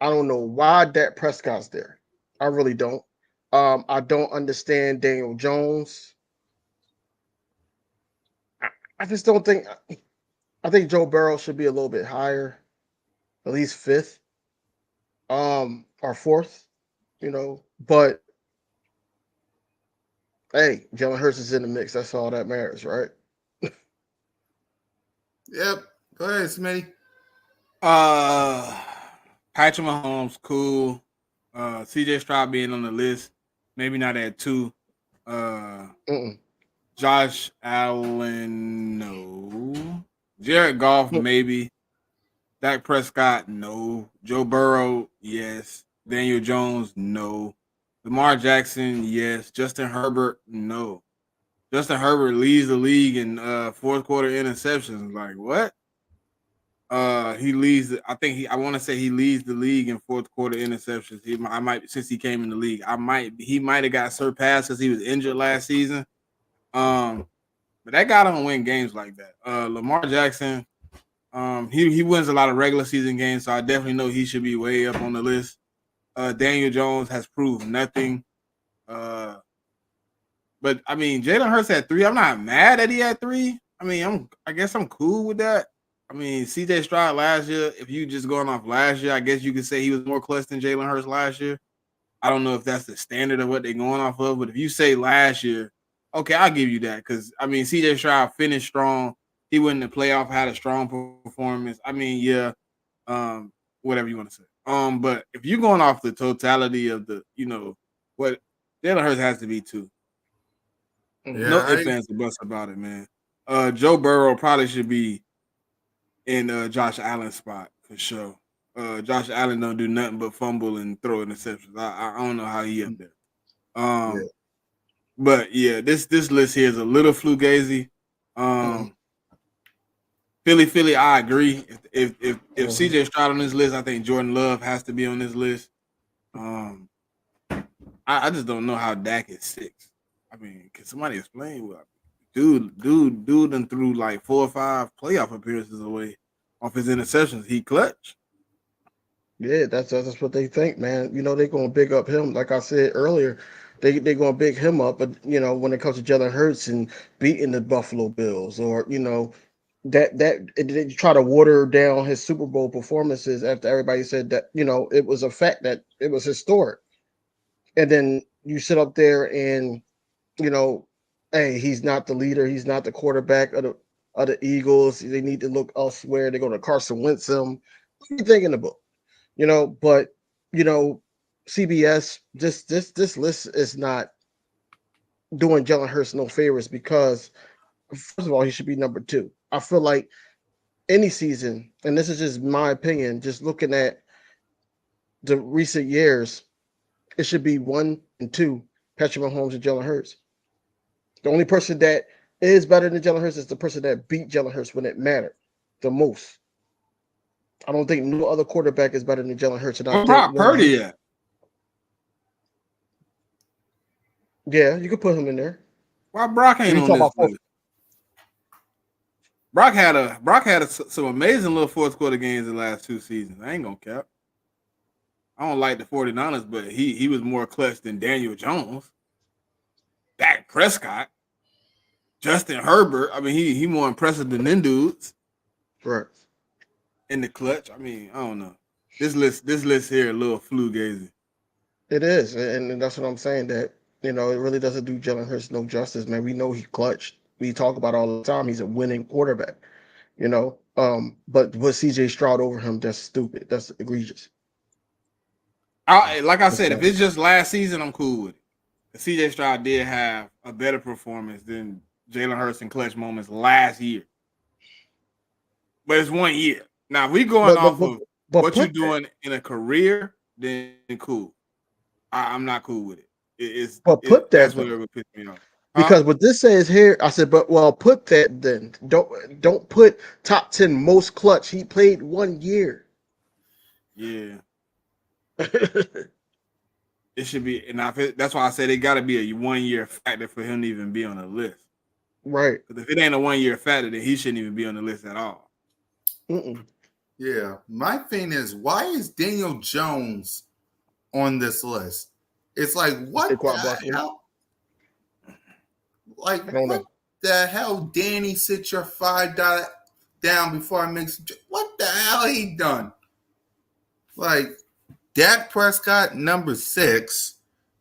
I don't know why Dak Prescott's there. I really don't. I don't understand Daniel Jones. I just don't think. I think Joe Burrow should be a little bit higher, at least 5th, or 4th. But hey, Jalen Hurts is in the mix. That's all that matters, right? Yep. Go ahead, Smitty. Patrick Mahomes, cool. CJ Stroud being on the list, maybe not at 2. Josh Allen, no. Jared Goff, maybe. Dak Prescott, no. Joe Burrow, yes. Daniel Jones, no. Lamar Jackson, yes. Justin Herbert, no. Justin Herbert leads the league in fourth quarter interceptions. Like, what? He leads. I want to say he leads the league in fourth quarter interceptions. Since he came in the league, he might have got surpassed because he was injured last season. But that guy don't win games like that. Lamar Jackson, he wins a lot of regular season games, so I definitely know he should be way up on the list. Daniel Jones has proved nothing. But I mean, Jalen Hurts had 3. I'm not mad that he had 3. I mean, I guess I'm cool with that. I mean, CJ Stroud last year, if you just going off last year, I guess you could say he was more clutch than Jalen Hurts last year. I don't know if that's the standard of what they're going off of, but if you say last year, okay, I'll give you that because, I mean, CJ Stroud finished strong. He went in the playoff, had a strong performance. I mean, yeah, whatever you want to say. But if you're going off the totality of the, what Jalen Hurts has to be 2. Yeah, no ifs, ands, or buts about it, man. Joe Burrow probably should be in Josh Allen's spot for sure. Josh Allen don't do nothing but fumble and throw interceptions. I don't know how he up there. But yeah, this list here is a little fugazi. Philly, I agree. If CJ Stroud on this list, I think Jordan Love has to be on this list. I just don't know how Dak is 6. I mean, can somebody explain what? Dude done threw like 4 or 5 playoff appearances away off his interceptions. He clutch. Yeah, that's what they think, man. They're gonna big up him. Like I said earlier, they're gonna big him up. But when it comes to Jalen Hurts and beating the Buffalo Bills, or that they try to water down his Super Bowl performances after everybody said that it was a fact that it was historic, and then you sit up there and hey, he's not the leader, he's not the quarterback of the Eagles. They need to look elsewhere. They're going to Carson Wentz him. What do you think in the book? But CBS, this list is not doing Jalen Hurts no favors because first of all, he should be number 2. I feel like any season, and this is just my opinion, just looking at the recent years, it should be 1 and 2, Patrick Mahomes and Jalen Hurts. The only person that is better than Jalen Hurts is the person that beat Jalen Hurts when it mattered the most. I don't think no other quarterback is better than Jalen Hurts. Where Brock Purdy at? Yeah, you could put him in there. Why Brock ain't on this list? Brock had some amazing little fourth quarter games in the last 2 seasons. I ain't gonna cap. I don't like the 49ers, but he was more clutch than Daniel Jones, Dak Prescott, Justin Herbert. I mean, he more impressive than them dudes. Right. In the clutch. I mean, I don't know. This list here a little flugazy. It is, and that's what I'm saying. That it really doesn't do Jalen Hurts no justice, man. We know he clutched. We talk about all the time. He's a winning quarterback, But with CJ Stroud over him, that's stupid. That's egregious. Like I said, if it's just last season, I'm cool with it. CJ Stroud did have a better performance than Jalen Hurts in clutch moments last year. But it's 1 year. Now, if we going off of what you're doing in a career, then cool. I'm not cool with it. That's what it would piss me off. Because what this says here, I said, put that then. Don't put top 10 most clutch. He played 1 year. Yeah. It should be, and that's why I said it got to be a 1 year factor for him to even be on the list. Right. Because if it ain't a 1 year factor, then he shouldn't even be on the list at all. Yeah. My thing is, why is Daniel Jones on this list? It's like, what the hell? Like, what the hell, Danny, sit your $5 down before I make some. What the hell he done? Like, Dak Prescott, number 6.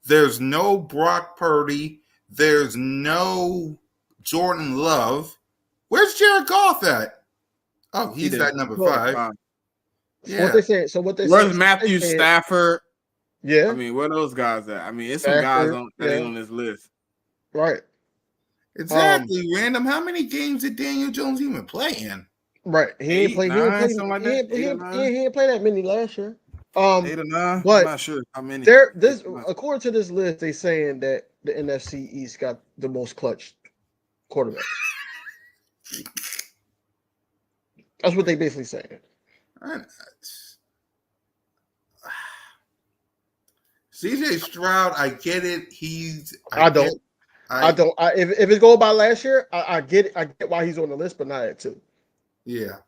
There's no Brock Purdy. There's no Jordan Love. Where's Jared Goff at? Oh, he's at number 5. Yeah. What they say? So what they Where's say? Matthew Stafford? Yeah. I mean, where are those guys at? I mean, it's some guys that ain't on this list. Right. Exactly, Random. How many games did Daniel Jones even play in? Right. He ain't play that many last year. 8 or 9. But I'm not sure how many. According to this list, they saying that the NFC East got the most clutch quarterbacks. That's what they basically saying. CJ Stroud, I get it. I don't. If it go by last year, I get it. I get why he's on the list, but not at 2. Yeah.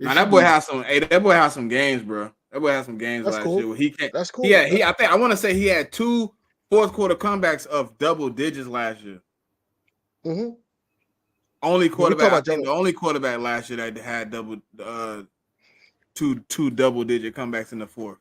Man, that boy has some. Hey, that boy has some games, bro. That boy has some games last year where he can't. That's cool. I want to say he had 2 fourth quarter comebacks of double digits last year. Mm-hmm. Only quarterback. The only quarterback last year that had two double digit comebacks in the fourth.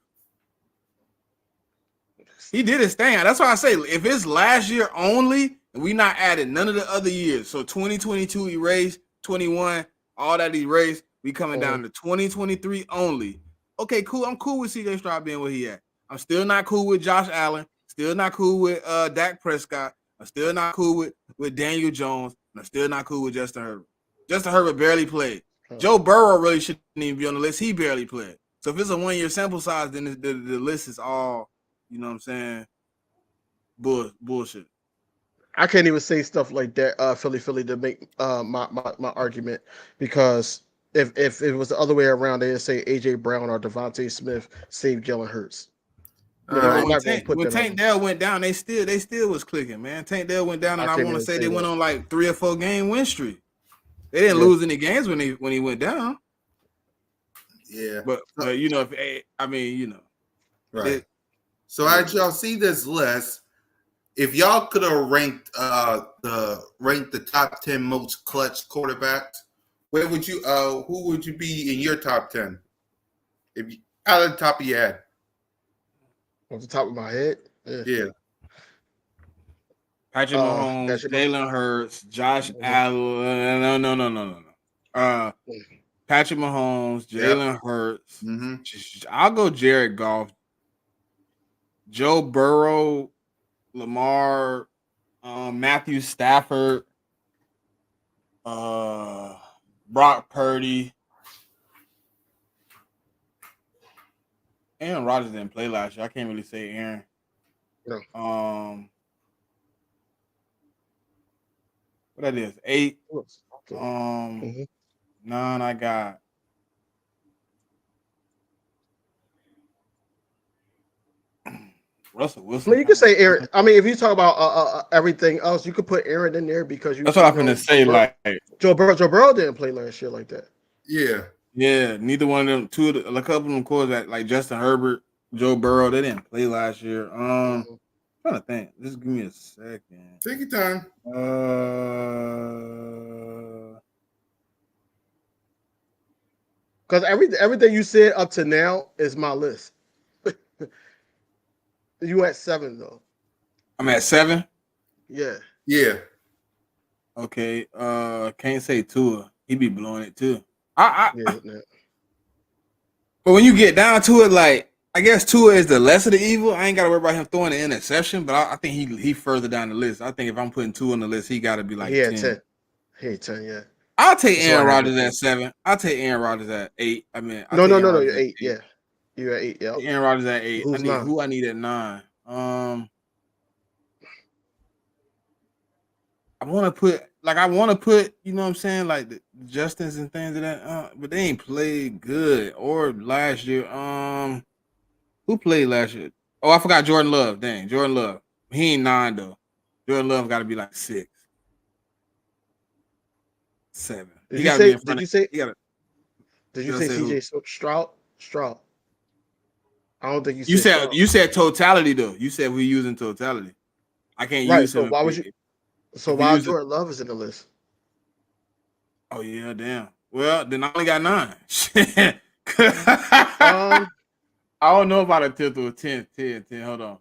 He did his thing. That's why I say if it's last year only, and we not added none of the other years. So 2022 erased, 21, all that erased. We coming down to 2023 only. Okay, cool. I'm cool with CJ Stroud being where he at. I'm still not cool with Josh Allen. Still not cool with Dak Prescott. I'm still not cool with Daniel Jones. And I'm still not cool with Justin Herbert. Justin Herbert barely played. Joe Burrow really shouldn't even be on the list. He barely played. So if it's a 1 year sample size, then the list is all, you know what I'm saying, bullshit. I can't even say stuff like that, Philly, to make my argument, because if it was the other way around, they'd say AJ Brown or Devontae Smith saved Jalen Hurts. When Tank Dell went down, they still was clicking, man. Tank Dell went down, and I want to say they went on like 3 or 4 game win streak. They didn't lose any games when he went down. Yeah, but right. So as y'all see this list, if y'all could have ranked the top 10 most clutch quarterbacks, where would you who would you be in your top 10? If you, out of the top of your head. Off the top of my head? Yeah. Patrick Mahomes, Jalen Hurts, Josh Allen. No. Patrick Mahomes, Jalen Hurts. Mm-hmm. I'll go Jared Goff, Joe Burrow, Lamar, Matthew Stafford, Brock Purdy, Aaron Rodgers didn't play last year. I can't really say Aaron. No. What that is? 8. Mhm. 9. I got. Russell I Wilson. mean, you could say Aaron. I mean, if you talk about everything else, you could put Aaron in there because you. That's what I'm gonna say. Like Joe Burrow didn't play last year like that. Yeah. Neither one of them. A couple of them quarterbacks like Justin Herbert, Joe Burrow, they didn't play last year. I'm trying to think. Just give me a second. Take your time. Because everything you said up to now is my list. You at 7 though. I'm at 7. Yeah. Okay. Can't say Tua. He be blowing it too. Yeah. But when you get down to it, like I guess Tua is the less of the evil. I ain't got to worry about him throwing an interception, but I think he further down the list. I think if I'm putting Tua on the list, he got to be like 10. 10. He had 10. Yeah. I'll take Aaron Rodgers at 7. I'll take Aaron Rodgers at 8. I mean, No. You're 8. Yeah. You're at 8. Yeah. Aaron Rodgers at 8. Who's 9? Who I need at 9. I want to put, you know what I'm saying, like the Justins and things of that, but they ain't played good or last year. Who played last year? Oh, I forgot Jordan Love. Dang, Jordan Love. He ain't 9 though. Jordan Love got to be like 6, 7. Did you say CJ Stroud? I don't think you said totality though. You said we're using totality. I can't use him. So why would you? So why Jordan Love is in the list? Oh yeah, damn. Well, then I only got 9. I don't know about a 10th or 10. Hold on.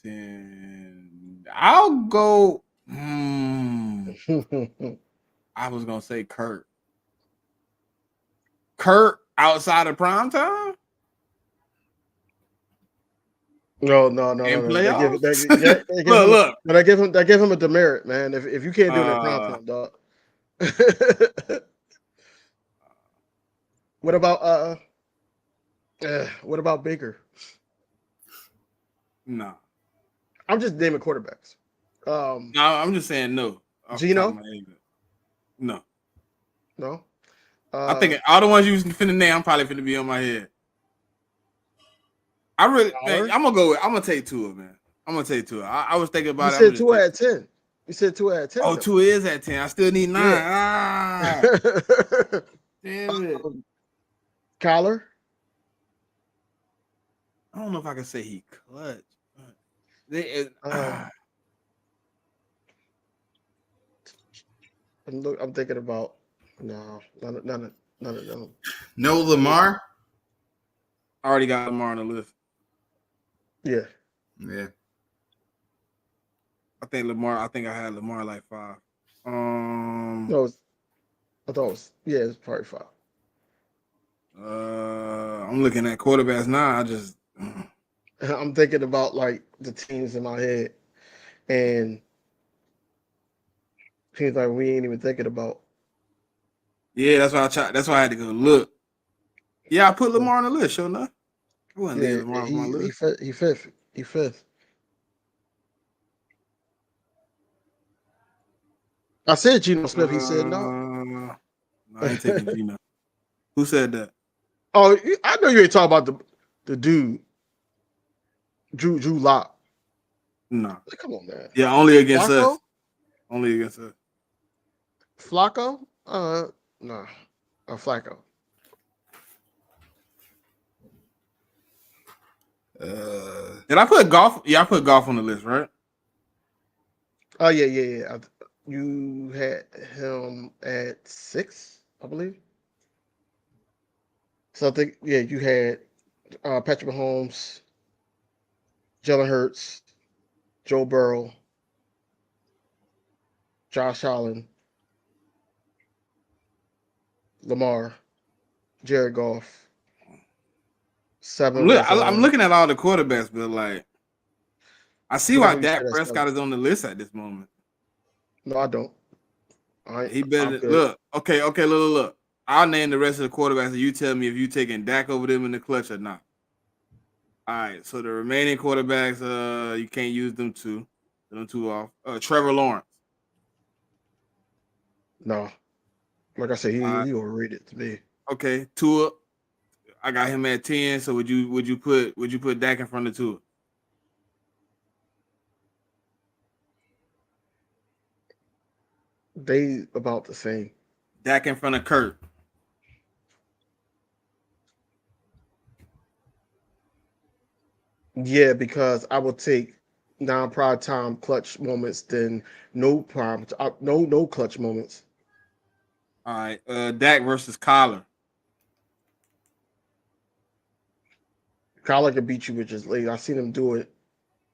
10. I'll go. I was gonna say Kurt. Kurt outside of prime time. No. Look. But I give him a demerit, man. If you can't do it in prime time, dog. What about Baker? No. I'm just naming quarterbacks. No, I'm just saying no. Gino? No. No. I think all the ones you was finna name, I'm probably finna be on my head. I'm gonna take Tua, man. I'm gonna take Tua. I was thinking about it. You said Tua at 10. You said Tua at 10. Oh, Tua is at 10. I still need 9. Yeah. Damn it. Kyler? I don't know if I can say he clutch. I'm thinking about none of them. No Lamar? I already got Lamar on the list. Yeah. I think I had Lamar like 5. No, I thought it's probably 5. I'm looking at quarterbacks now. I'm thinking about like the teams in my head and teams like we ain't even thinking about. Yeah, that's why I had to go look. Yeah, I put Lamar on the list, sure enough. I wasn't leaving Lamar on my list. He fifth. I said Geno Smith. He said no. I ain't taking Geno. Who said that? Oh, I know you ain't talking about the dude, Drew Lock. No. Come on, man. Yeah, only against Flacco? us. Only against us. Flacco? No. Flacco. Did I put golf? Yeah, I put golf on the list, right? Oh yeah. You had him at 6, I believe. So I think you had Patrick Mahomes, Jalen Hurts, Joe Burrow, Josh Allen, Lamar, Jared Goff. 7. I'm looking at all the quarterbacks, but like, I see why Dak Prescott is on the list at this moment. No, I don't. He better look. Okay, look. I'll name the rest of the quarterbacks, and you tell me if you taking Dak over them in the clutch or not. All right. So the remaining quarterbacks, you can't use them two. Them two off. Trevor Lawrence. No. Like I said, he overrated to me. Okay. Tua. I got him at 10. So would you put Dak in front of Tua? They about the same. Dak in front of Kurt. Yeah, because I will take non-prime time clutch moments than no clutch moments. All right. Dak versus Kyler. Kyler can beat you with just legs. I've seen him do it,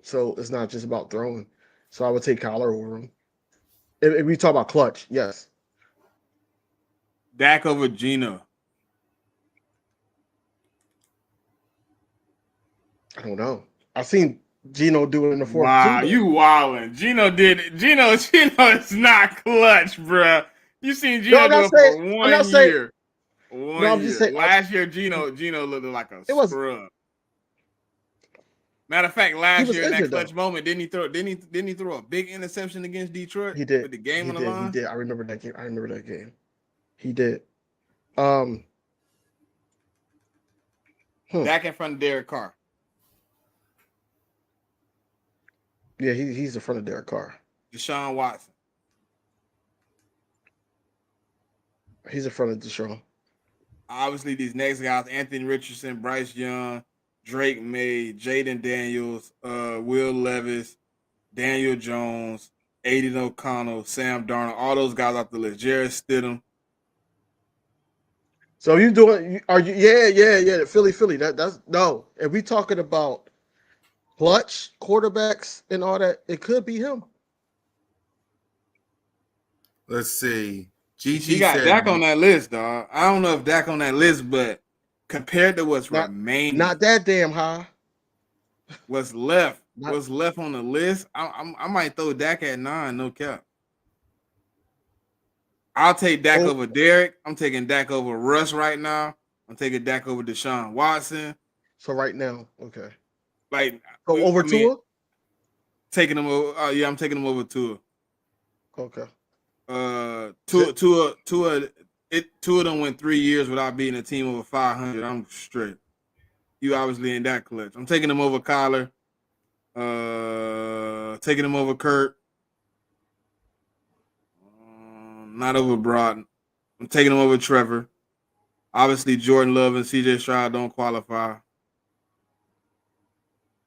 so it's not just about throwing. So I would take Kyler over him. If we talk about clutch, yes. Dak over Geno. I don't know. I've seen Geno do it in the fourth. Wow, too, you wildin'. Geno did it. Geno is not clutch, bruh. You seen Geno do it for 1 year. I'm just saying. Last year, Geno looked like a scrub. Matter of fact, last year in that clutch moment, didn't he throw a big interception against Detroit? He did. With the game on the line? He did. I remember that game. He did. Dak in front of Derek Carr. Yeah, he's in front of Derek Carr. Deshaun Watson. He's in front of Deshaun. Obviously, these next guys, Anthony Richardson, Bryce Young, Drake May, Jaden Daniels, Will Levis, Daniel Jones, Aiden O'Connell, Sam Darnold, all those guys off the list. Jarrett Stidham. So you doing? Are you? Yeah. Philly. That's no. If we talking about clutch quarterbacks and all that, it could be him. Let's see. He got Dak on that list, dog. I don't know if Dak on that list, but compared to what's remaining, not that damn high. What's left on the list? I might throw Dak at 9. No cap. I'll take Dak over Derek. I'm taking Dak over Russ right now. I'm taking Dak over Deshaun Watson. So right now, okay. Like over Tua? Taking him over. I'm taking him over Tua. Okay. Tua of them went 3 years without beating a team over 500. I'm straight. You obviously in that clutch. I'm taking him over Kyler. Taking him over Kurt. Not over Broughton. I'm taking him over Trevor. Obviously, Jordan Love and CJ Stroud don't qualify.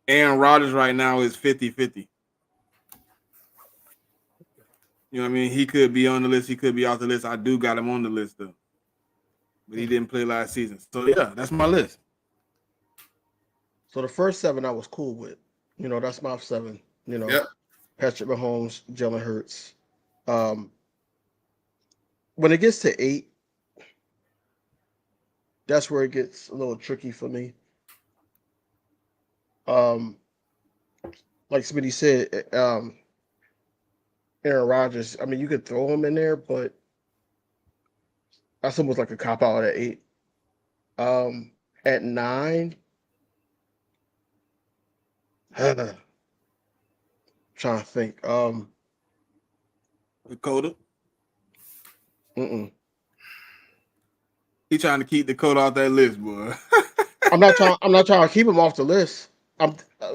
Aaron Rodgers right now is 50-50. You know what I mean? He could be on the list. He could be off the list. I do got him on the list, though. But he didn't play last season. So, yeah, that's my list. So the first 7 I was cool with. You know, that's my 7. You know, yep. Patrick Mahomes, Jalen Hurts. When it gets to 8, that's where it gets a little tricky for me. Like somebody said, Aaron Rodgers, I mean, you could throw him in there, but that's almost like a cop-out at 8. At 9, trying to think. Dakota? Mm-mm. He trying to keep Dakota off that list, boy. I'm not trying to keep him off the list.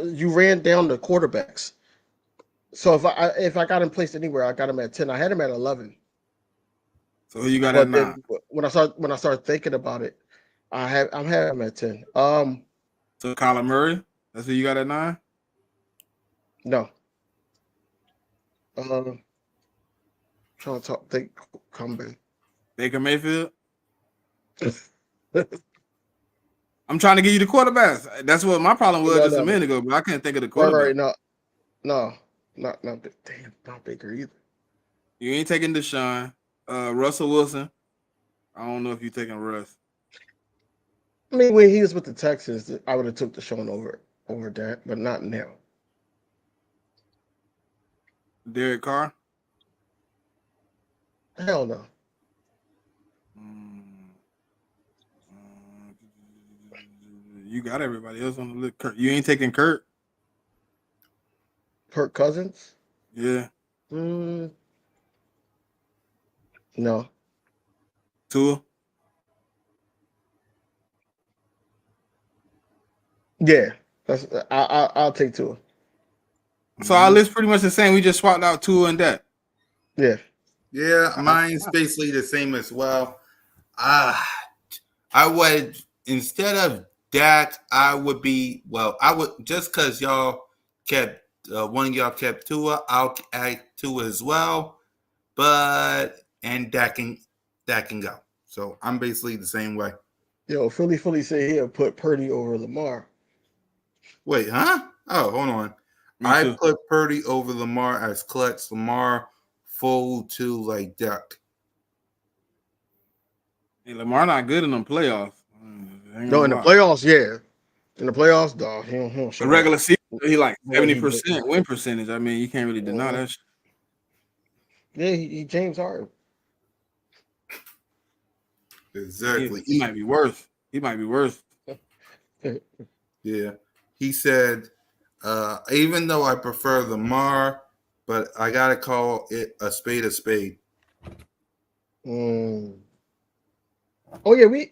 You ran down the quarterbacks. So if I got him placed anywhere, I got him at 10. I had him at 11. So who you got at 9? When I start thinking about it, I'm having him at 10. So Kyler Murray, that's who you got at 9? No. Trying to think comeback. Baker Mayfield. I'm trying to give you the quarterbacks. That's what my problem was just a minute ago, but I couldn't think of the quarterback. Right, no, not Baker either. You ain't taking Deshaun. Russell Wilson. I don't know if you're taking Russ. I mean, when he was with the Texans, I would have took Deshaun over that, but not now. Derek Carr. Hell no. You got everybody else on the list. Kurt, you ain't taking Kurt? Kirk Cousins? Yeah. No. Tua? Yeah, I'll take Tua. So our list pretty much the same. We just swapped out Tua and that. Yeah. Yeah, mine's basically the same as well. I would, instead of Dak, I would just because y'all kept one of y'all kept Tua, I'll add Tua as well. And Dak can go. So I'm basically the same way. Yo, Philly said he'll put Purdy over Lamar. Wait, huh? Oh, hold on. I put Purdy over Lamar as clutch. Lamar full to like Duck. Hey, Lamar not good in them playoffs. No, in the playoffs, yeah. In the playoffs, dog. He don't show the regular season, he like 70% he win percentage. I mean, you can't really deny that shit. Yeah, he James Harden. Exactly. He might be worse. He might be worse. Yeah. He said, even though I prefer Lamar, but I gotta call it a spade a spade. Oh yeah, we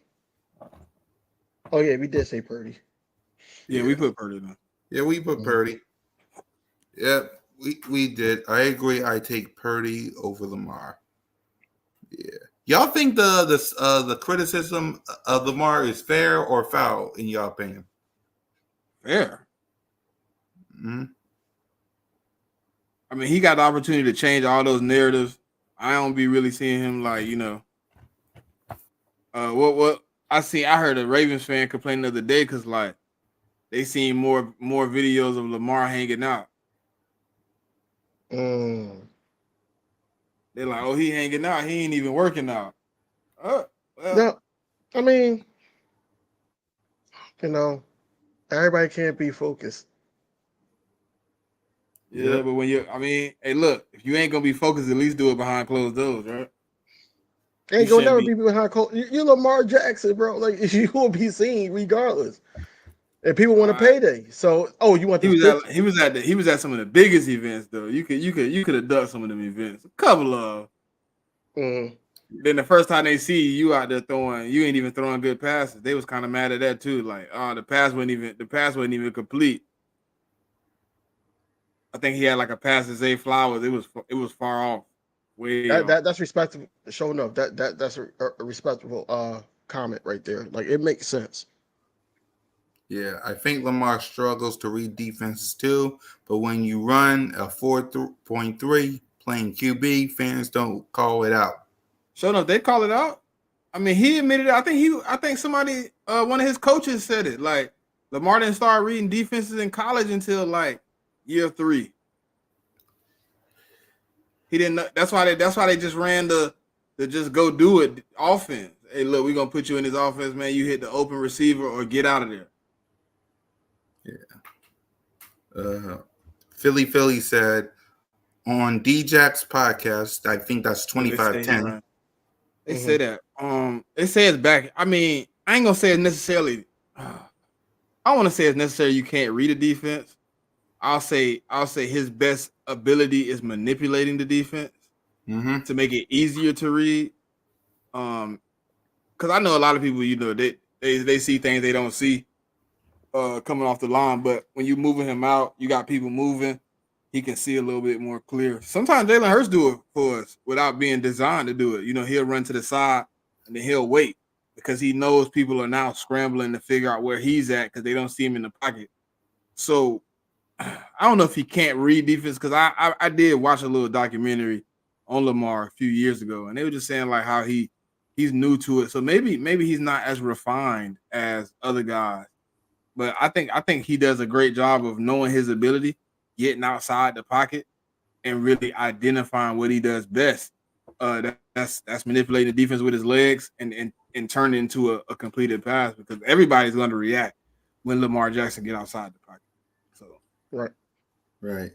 did say Purdy. Yeah, we put Purdy down. Yeah, we put Purdy. Yep, we did. I agree. I take Purdy over Lamar. Yeah. Y'all think the criticism of Lamar is fair or foul in y'all opinion? Fair. Mm-hmm. I mean, he got the opportunity to change all those narratives. I don't be really seeing him like, what I heard a Ravens fan complain the other day because like they seen more videos of Lamar hanging out. They're like, oh, he hanging out. He ain't even working out. No, I mean, everybody can't be focused. Yeah, but hey, look, if you ain't gonna be focused, at least do it behind closed doors, right? Ain't gonna never be behind closed. You're Lamar Jackson, bro. Like you will be seen regardless. And people want a payday. So, you want he was at some of the biggest events though. You could have done some of them events. A couple of. Then the first time they see you out there you ain't even throwing good passes. They was kind of mad at that too. Like, the pass wasn't even complete. I think he had like a pass to Zay Flowers. It was far off. That's respectable. Showing up. That's a respectable comment right there. Like it makes sense. Yeah, I think Lamar struggles to read defenses too, but when you run a 4.3 playing QB, fans don't call it out. Sure enough, they call it out. I mean, he admitted it. I think somebody, one of his coaches said it. Like Lamar didn't start reading defenses in college until like year 3. He didn't know. That's why they just ran the just go do it offense. Hey, look, we're gonna put you in this offense, man. You hit the open receiver or get out of there. Yeah. Philly said on D-Jack's podcast, I think that's 2510. They say that. It says back. I mean, I ain't gonna say it's necessarily. I want to say it's necessary. You can't read a defense. I'll say his best ability is manipulating the defense to make it easier to read. Because I know a lot of people, they see things they don't see coming off the line. But when you moving him out, you got people moving. He can see a little bit more clear. Sometimes Jalen Hurts do it for us without being designed to do it. He'll run to the side and then he'll wait because he knows people are now scrambling to figure out where he's at because they don't see him in the pocket. So I don't know if he can't read defense because I did watch a little documentary on Lamar a few years ago, and they were just saying like how he's new to it. So maybe he's not as refined as other guys. But I think he does a great job of knowing his ability, getting outside the pocket, and really identifying what he does best. That's manipulating the defense with his legs and turn it into a completed pass because everybody's going to react when Lamar Jackson get outside the pocket. So right.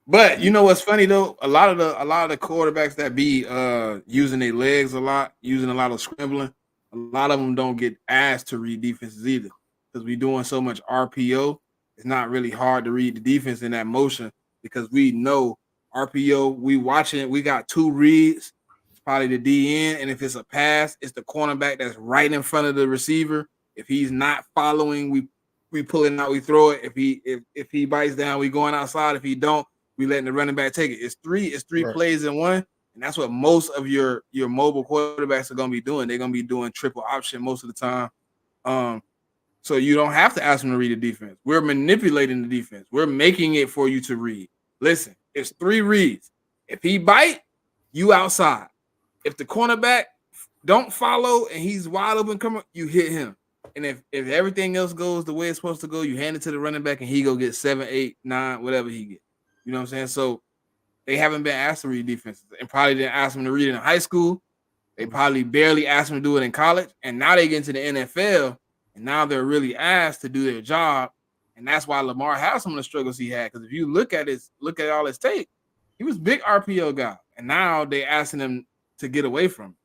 But you know what's funny though? A lot of the quarterbacks that be using their legs a lot, using a lot of scrambling, a lot of them don't get asked to read defenses either. because we're doing so much RPO. It's not really hard to read the defense in that motion because we know RPO. We watching it. We got 2 reads. It's probably the DN, and if it's a pass, it's the cornerback that's right in front of the receiver. If he's not following, we pull it out, we throw it. If he bites down, we going outside. If he don't, we letting the running back take it. It's three Right. plays in one, and that's what most of your mobile quarterbacks are gonna be doing. They're gonna be doing triple option most of the time. So you don't have to ask them to read the defense. We're manipulating the defense. We're making it for you to read. Listen, it's 3 reads. If he bite, you outside. If the cornerback don't follow and he's wide open, you hit him. And if everything else goes the way it's supposed to go, you hand it to the running back and he go get 7, 8, 9, whatever he get. You know what I'm saying? So they haven't been asked to read defenses and probably didn't ask them to read it in high school. They probably barely asked them to do it in college. And now they get into the NFL. And now they're really asked to do their job, and that's why Lamar has some of the struggles he had. Because if you look at all his tape, he was a big RPO guy, and now they asking him to get away from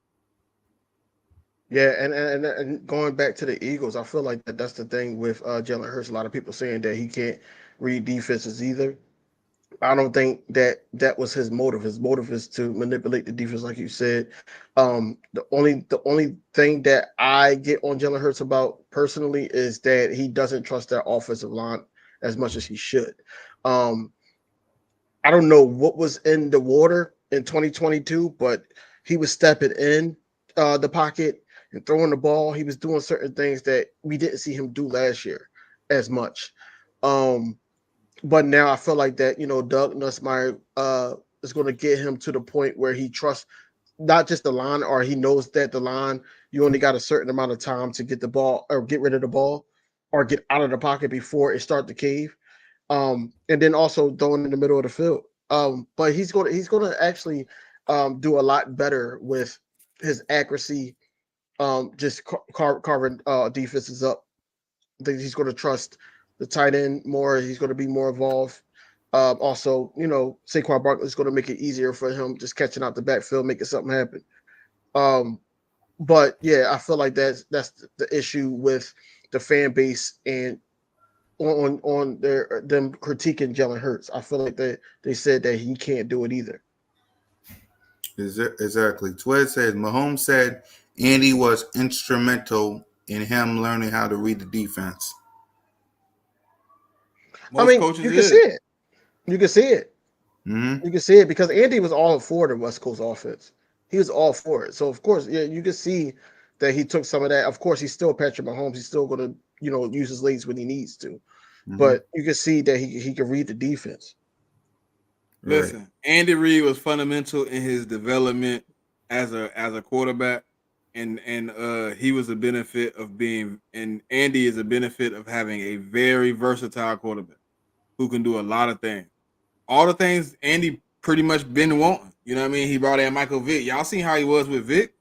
it. Yeah, and going back to the Eagles, I feel like that's the thing with Jalen Hurts. A lot of people saying that he can't read defenses either. I don't think that was his motive. His motive is to manipulate the defense, like you said. The only thing that I get on Jalen Hurts about personally is that he doesn't trust that offensive line as much as he should. I don't know what was in the water in 2022, but he was stepping in the pocket and throwing the ball. He was doing certain things that we didn't see him do last year as much. But now I feel like that, Doug Nussmeier is going to get him to the point where he trusts not just the line, or he knows that the line, you only got a certain amount of time to get the ball or get rid of the ball or get out of the pocket before it starts to cave. And then also throwing in the middle of the field. But he's going to actually do a lot better with his accuracy, just carving defenses up. I think he's going to trust the tight end more. He's going to be more involved. Also, Saquon Barkley is going to make it easier for him just catching out the backfield, making something happen. But yeah, I feel like that's the issue with the fan base and on them critiquing Jalen Hurts. I feel like they said that he can't do it either. Exactly. Twed said Mahomes said Andy was instrumental in him learning how to read the defense. Most coaches you can see it. You can see it. Mm-hmm. You can see it because Andy was all for the West Coast offense. He was all for it. So of course, yeah, you can see that he took some of that. Of course, he's still Patrick Mahomes. He's still going to, use his legs when he needs to. Mm-hmm. But you can see that he can read the defense. Listen, right. Andy Reid was fundamental in his development as a quarterback, and he was a benefit of being. And Andy is a benefit of having a very versatile quarterback who can do a lot of things. All the things Andy pretty much been wanting. You know what I mean? He brought in Michael Vick. Y'all seen how he was with Vic?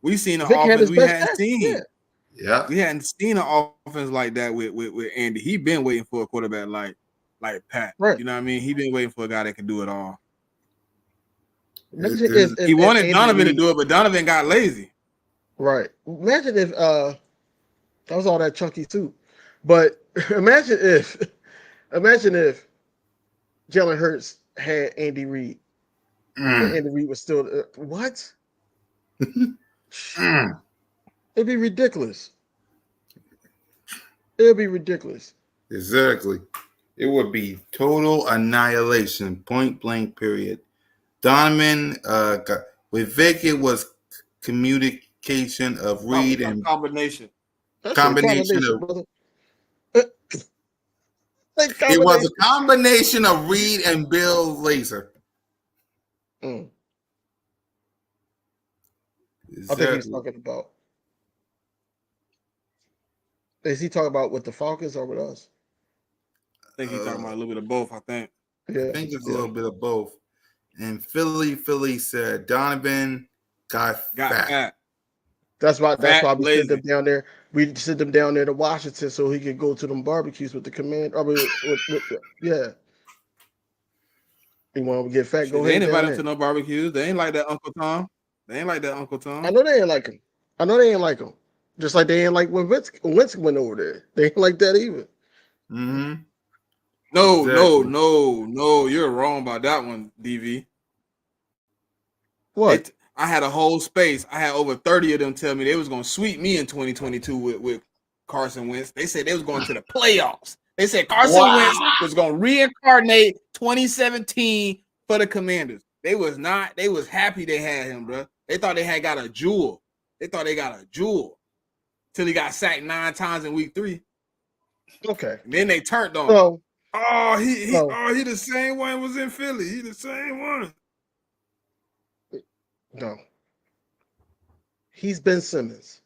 We seen an offense we hadn't seen. Yeah. We hadn't seen an offense like that with Andy. He been waiting for a quarterback like Pat. Right. You know what I mean? He been waiting for a guy that can do it all. He wanted Donovan to do it, but Donovan got lazy. Right. Imagine if that was all that chunky soup. But imagine if Jalen Hurts had Andy Reid. Andy Reid was still what? It'd be ridiculous. It'd be ridiculous. Exactly. It would be total annihilation, point blank, period. Donovan, with Vic, it was communication of Reid and combination. Combination of brother. It was a combination of Reid and Bill Lazor. Mm. Exactly. I think he's talking about. Is he talking about with the Falcons or with us? I think he's talking about a little bit of both. I think. Yeah. I think it's a little bit of both. And Philly said Donovan got fat. That's why we sent them down there. We sent them down there to Washington so he could go to them barbecues with the command. Yeah. You want to get fat? Go ahead. They ain't invited him to no barbecues. They ain't like that Uncle Tom. I know they ain't like him. Just like they ain't like when Wentz went over there. They ain't like that either. Mm-hmm. No, Exactly. no. You're wrong about that one, DV. What? I had a whole space. I had over 30 of them tell me they was going to sweep me in 2022 with Carson Wentz. They said they was going to the playoffs. They said Carson Wentz was going to reincarnate 2017 for the Commanders. They was not. They was happy they had him, bro. They thought they had got a jewel. They thought they got a jewel till he got sacked 9 times in week 3. Okay. And then they turned on him. So, He the same one was in Philly. He the same one. no. He's Ben Simmons.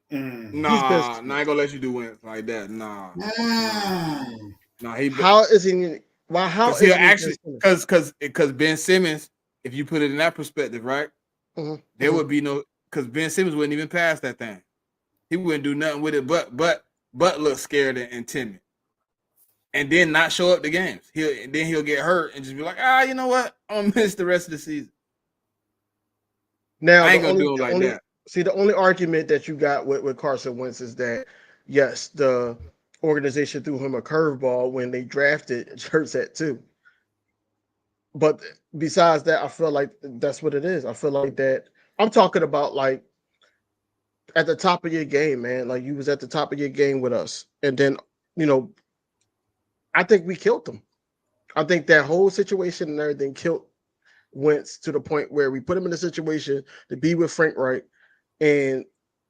Nah, I ain't gonna let you do Wentz like that. Nah. How is he? Why? How is he actually? Because Ben Simmons, if you put it in that perspective, right? There would be no, because Ben Simmons wouldn't even pass that thing. He wouldn't do nothing with it, but look scared and timid, and then not show up to games. He'll get hurt and just be like, you know what? I'm gonna miss the rest of the season. Now I ain't gonna do it like that. See, the only argument that you got with Carson Wentz is that, yes, the organization threw him a curveball when they drafted Hurts at 2. But besides that, I feel like that's what it is. I feel like that I'm talking about like at the top of your game, man. Like you was at the top of your game with us. And then, I think we killed them. I think that whole situation and everything killed Wentz to the point where we put him in a situation to be with Frank Reich, and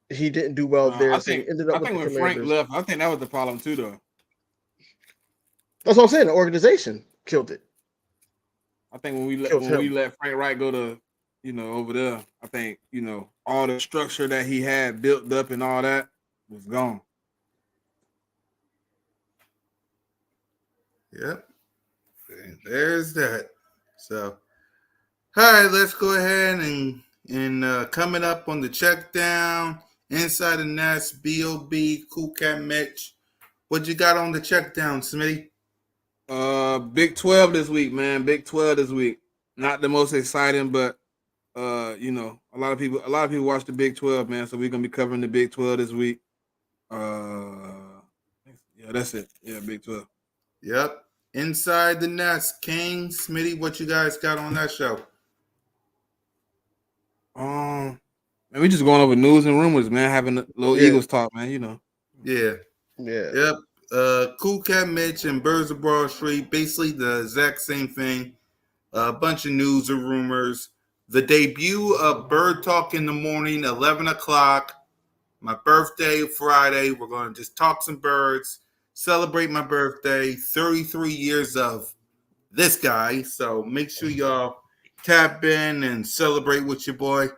he didn't do well there. I think when Frank left, I think that was the problem too, though. That's what I'm saying. The organization killed it. I think when we let Frank Reich go to, over there, I think, all the structure that he had built up and all that was gone. Yep. There's that. So, all right, let's go ahead and coming up on the check down, Inside the Nest, B.O.B., Cool Cat Mitch. What you got on the check down, Smitty? Big 12 this week, man. Big 12 this week. Not the most exciting, but a lot of people watch the Big 12, man. So we're gonna be covering the Big 12 this week. Yeah, that's it. Yeah, Big 12. Yep. Inside the Nest, King, Smitty, what you guys got on that show? Man, we just going over news and rumors, man. Having a little Eagles talk, man. Yeah. Yep. Cool Cat Mitch and Birds of Broad Street, basically the exact same thing. A bunch of news and rumors. The debut of Bird Talk in the morning, 11 o'clock. My birthday, Friday. We're going to just talk some birds, celebrate my birthday, 33 years of this guy. So make sure y'all tap in and celebrate with your boy.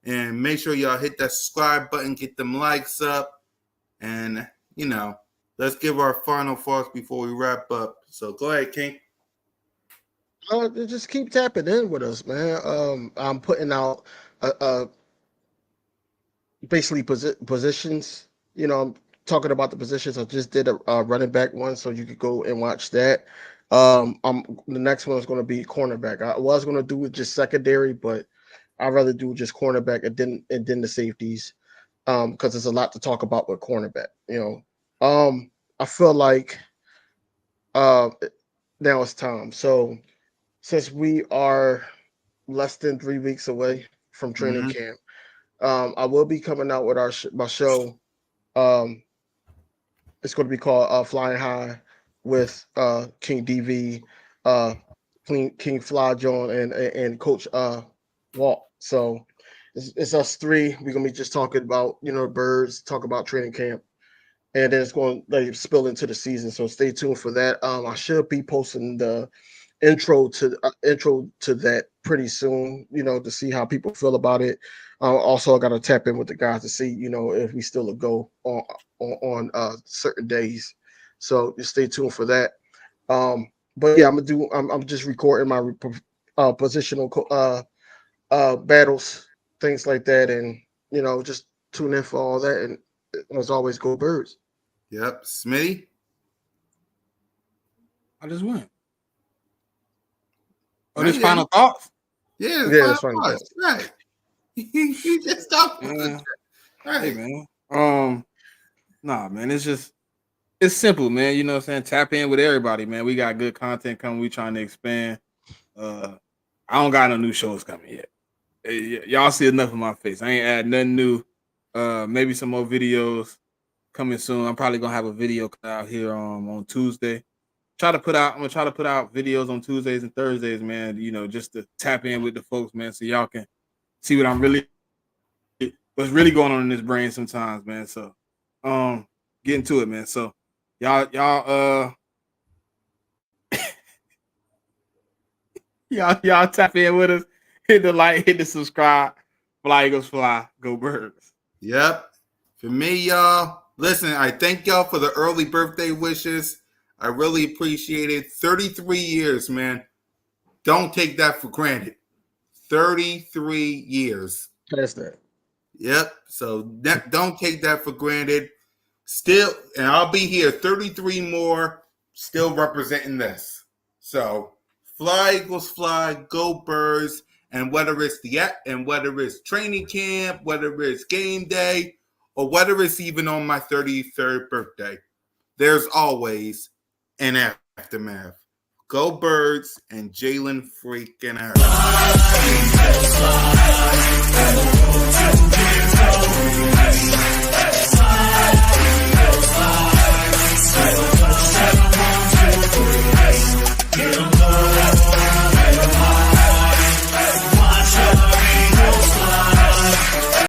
And make sure y'all hit that subscribe button, get them likes up. And, let's give our final thoughts before we wrap up. So go ahead, King. Just keep tapping in with us, man. I'm putting out basically positions. I'm talking about the positions. I just did a running back one, so you could go and watch that. The next one is going to be cornerback. I was going to do it just secondary, but I'd rather do just cornerback and then the safeties, because there's a lot to talk about with cornerback. I feel like now it's time. So since we are less than 3 weeks away from training camp, I will be coming out with my show. It's going to be called Flying High with King DV, King Fly John, and Coach Walt. So it's us three. We're gonna be just talking about birds, talk about training camp, and then it's going to spill into the season. So stay tuned for that. I should be posting the intro to that pretty soon. To see how people feel about it. Also, I got to tap in with the guys to see if we still a go on certain days. So just stay tuned for that. But yeah, I'm just recording my positional battles, things like that, and just tune in for all that. And as always, go Birds. Yep, Smitty. I just went. Oh, this final thoughts? Yeah, final thoughts. Right. You just talked. Hey, man. Nah, man. It's simple, man. You know what I'm saying? Tap in with everybody, man. We got good content coming. We trying to expand. I don't got no new shows coming yet. Y'all see enough of my face. I ain't add nothing new. Maybe some more videos coming soon. I'm probably gonna have a video out here on Tuesday. I'm gonna try to put out videos on Tuesdays and Thursdays, man. You know, just to tap in with the folks, man, so y'all can see what's really going on in this brain sometimes, man. So get into it, man. So y'all y'all tap in with us. Hit the like, hit the subscribe. Fly Eagles fly, go Birds. Yep. For me, y'all, listen, I thank y'all for the early birthday wishes. I really appreciate it. 33 years, man. Don't take that for granted. 33 years. That's that. Yep. So don't take that for granted. Still, and I'll be here 33 more, still representing this. So fly, Eagles fly, go Birds. And whether it's training camp, whether it's game day, or whether it's even on my 33rd birthday, there's always an aftermath. Go Birds and Jalen freaking Hurts.